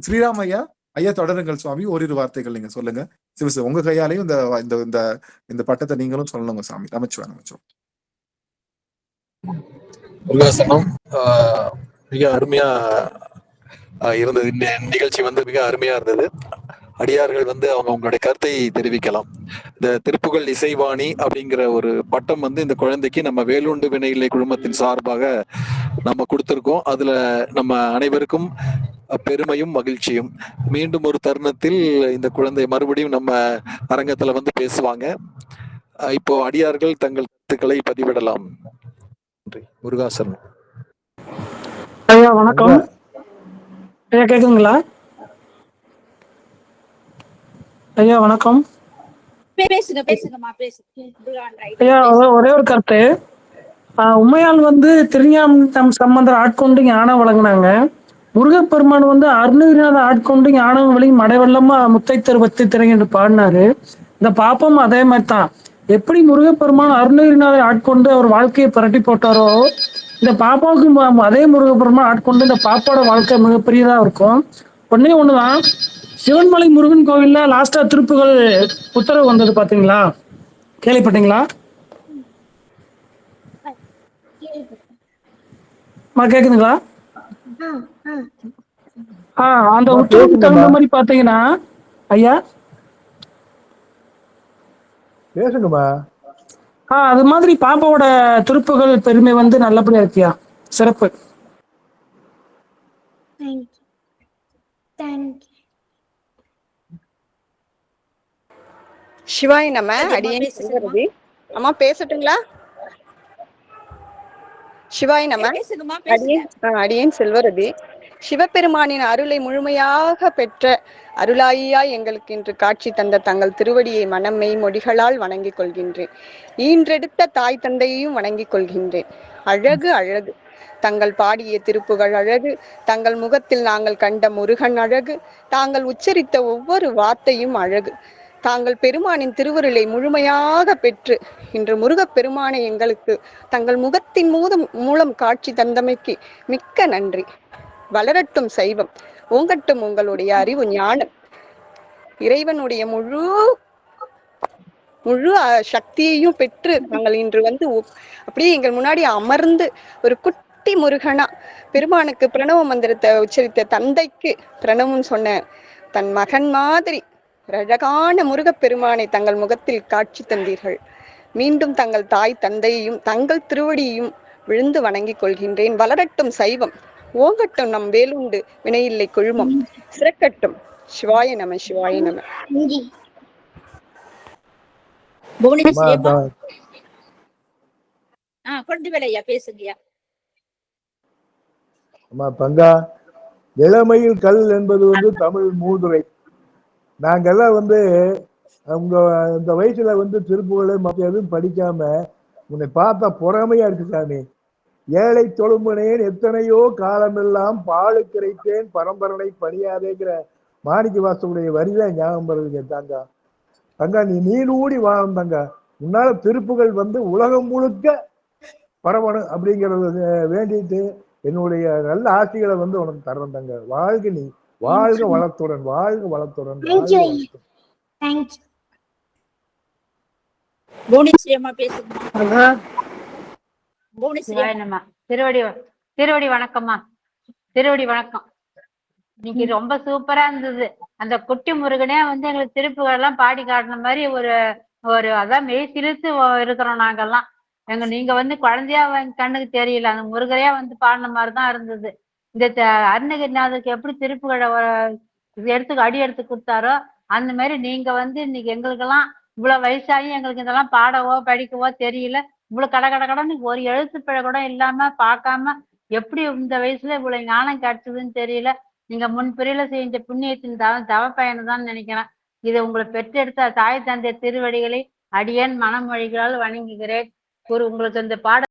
ஸ்ரீராம் ஐயா ஐயா தொடருங்கள் சுவாமி. ஓரிரு வார்த்தைகள் நீங்க சொல்லுங்க. சிவசு உங்க கையாலையும் இந்த பட்டத்தை நீங்களும் சொல்லணுங்க சாமி. அமைச்சுவாங்க. மிக அருமையா இருந்தது. இந்த நிகழ்ச்சி மிக அருமையா இருந்தது. அடியார்கள் அவங்களுடைய கருத்தை தெரிவிக்கலாம். இந்த திருப்புகழ் இசைவாணி அப்படிங்கிற ஒரு பட்டம் இந்த குழந்தைக்கு நம்ம வேலுண்டு வினைநிலை குழுமத்தின் சார்பாக நம்ம கொடுத்திருக்கோம். அதுல நம்ம அனைவருக்கும் பெருமையும் மகிழ்ச்சியும். மீண்டும் ஒரு தருணத்தில் இந்த குழந்தை மறுபடியும் நம்ம அரங்கத்துல பேசுவாங்க. இப்போ அடியார்கள் தங்கள் கருத்துக்களை பதிவிடலாம். நன்றி. முருகாசன் ஐயா வணக்கம். ஐயா கேக்குதுங்களா? ஐயா வணக்கம். ஐயா ஒரே ஒரு கருத்து. உண்மையால் திருஞானம் சம்பந்தர் ஆட்கொண்டு ஞானம் வழங்கினாங்க. முருகப்பெருமான் அருணகிரிநாத ஆட்கொண்டு ஞானம் வழி மடைவெள்ளமா முத்தைத்தர் பத்தி திறங்க என்று பாடினாரு. இந்த பாப்பம் அதே மாதிரி தான். எப்படி முருகப்பெருமான் அருணகிரிநாதர் ஆட்கொண்டு அவர் வாழ்க்கையை புரட்டி போட்டாரோ, இந்த பாப்பாவுக்கு அதே முருகப்பெருமான் ஆட்கொண்டு இந்த பாப்பாவோட வாழ்க்கை மிகப்பெரியதா இருக்கும். ஒன்னே ஒண்ணுதான், சிவன்மலை முருகன் கோவில்ல லாஸ்டா திருப்புகள் உத்தரவு வந்தது பாத்தீங்களா? கேள்விப்பட்டீங்களா? கேக்குதுங்களா? அந்த உத்தரவுக்கு தகுந்த மாதிரி பாத்தீங்கன்னா ஐயா பேசுங்கம்மா. அது மாதிரி பாப்பாவோட திருப்புகள் பெருமை நல்லபடியா இருக்கியா? சிறப்பு. சிவாய் நம்ம அடியேன் செல்வரதி. அம்மா பேசட்டுங்களா? சிவாய் நம்ம அடியேன் செல்வரதி. சிவபெருமானின் அருளை முழுமையாக பெற்ற அருளாயியாய் எங்களுக்கு இன்று காட்சி தந்த தங்கள் திருவடியை மனமை மொழிகளால் வணங்கிக் கொள்கின்றேன். ஈன்றெடுத்த தாய் தந்தையையும் வணங்கிக் கொள்கின்றேன். அழகு அழகு தங்கள் பாடிய திருப்புகள் அழகு, தங்கள் முகத்தில் நாங்கள் கண்ட முருகன் அழகு, தாங்கள் உச்சரித்த ஒவ்வொரு வார்த்தையும் அழகு. தாங்கள் பெருமானின் திருவருளை முழுமையாக பெற்று இன்று முருகப் பெருமானை எங்களுக்கு தங்கள் முகத்தின் மூலம் காட்சி தந்தமைக்கு மிக்க நன்றி. வளரட்டும் சைவம், ஓங்கட்டும் உங்களுடைய அறிவு ஞானம். இறைவனுடைய முழு சக்தியையும் பெற்று நாங்கள் இன்று அப்படியே எங்கள் முன்னாடி அமர்ந்து ஒரு குட்டி முருகனா பெருமானுக்கு பிரணவ மந்திரத்தை உச்சரித்த தந்தைக்கு பிரணவம் சொன்ன தன் மகன் மாதிரி அழகான முருகப் பெருமானை தங்கள் முகத்தில் காட்சி தந்தீர்கள். மீண்டும் தங்கள் தாய் தந்தையையும் தங்கள் திருவடியையும் விழுந்து வணங்கிக் கொள்கின்றேன். வளரட்டும் சைவம், ஓங்கட்டும் நம் வேலுண்டு வினையில்லை குழுமம், சிறக்கட்டும். சிவாய நம, சிவாய நம. கொண்டு வேலையா பேசுங்கய்யா. பங்கா, இளமையில் கல் என்பது வந்து தமிழ் மூதுரை. நாங்கெல்லாம் வந்து அவங்க இந்த வயசுல வந்து திருப்புகளை மற்ற எதுவும் படிக்காம உன்னை பார்த்தா பொறாமையா இருக்கு சாமி. ஏழை தொழும்புனேன் எத்தனையோ காலமெல்லாம் பாலு கிடைத்தேன் பரம்பரனை பணியாதேங்கிற மாணிக்க வாசனுடைய வரிதான் ஞாபகம் வருதுங்க. தாங்கா தங்கா, நீ நீடூடி வாழும் தங்கா. உன்னால திருப்புகள் வந்து உலகம் முழுக்க பரவணும் அப்படிங்கறது வேண்டிட்டு என்னுடைய நல்ல ஆசைகளை வந்து உனக்கு தர்றேன் தங்க. வாழ்க நீ, வாழ்க வளத்துடன், வாழ்க வளத்துடன். திருவடி வணக்கம்மா. திருவடி வணக்கம். இன்னைக்கு ரொம்ப சூப்பரா இருந்தது. அந்த குட்டி முருகனே வந்து எங்களுக்கு திருப்புகள் எல்லாம் பாடி காட்டின மாதிரி ஒரு அதான் மெய் சிலுத்து இருக்கிறோம் நாங்கெல்லாம். நீங்க வந்து குழந்தையா கண்ணுக்கு தெரியல, அந்த முருகரையா வந்து பாடின மாதிரிதான் இருந்தது. இந்த அருணகிரிநாதருக்கு எப்படி திருப்புகளை அடி எடுத்து கொடுத்தாரோ அந்த மாதிரி நீங்க வந்து இன்னைக்கு எங்களுக்கெல்லாம் இவ்வளவு வயசாகி எங்களுக்கு இதெல்லாம் பாடவோ படிக்கவோ தெரியல. இவ்வளவு கடன்னு ஒரு எழுத்து பிழை கூட இல்லாம பார்க்காம எப்படி இந்த வயசுல இவ்வளவு ஞானம் கிடைச்சதுன்னு தெரியல. நீங்க முன்பிரியில செஞ்ச புண்ணியத்தின் தவ பயணம் தான் நினைக்கிறேன். இதை உங்களை பெற்றெடுத்த தாய் தந்தை திருவடிகளை அடியேன் மனமொழிகளால் வணங்குகிறேன். உங்களுக்கு இந்த பாட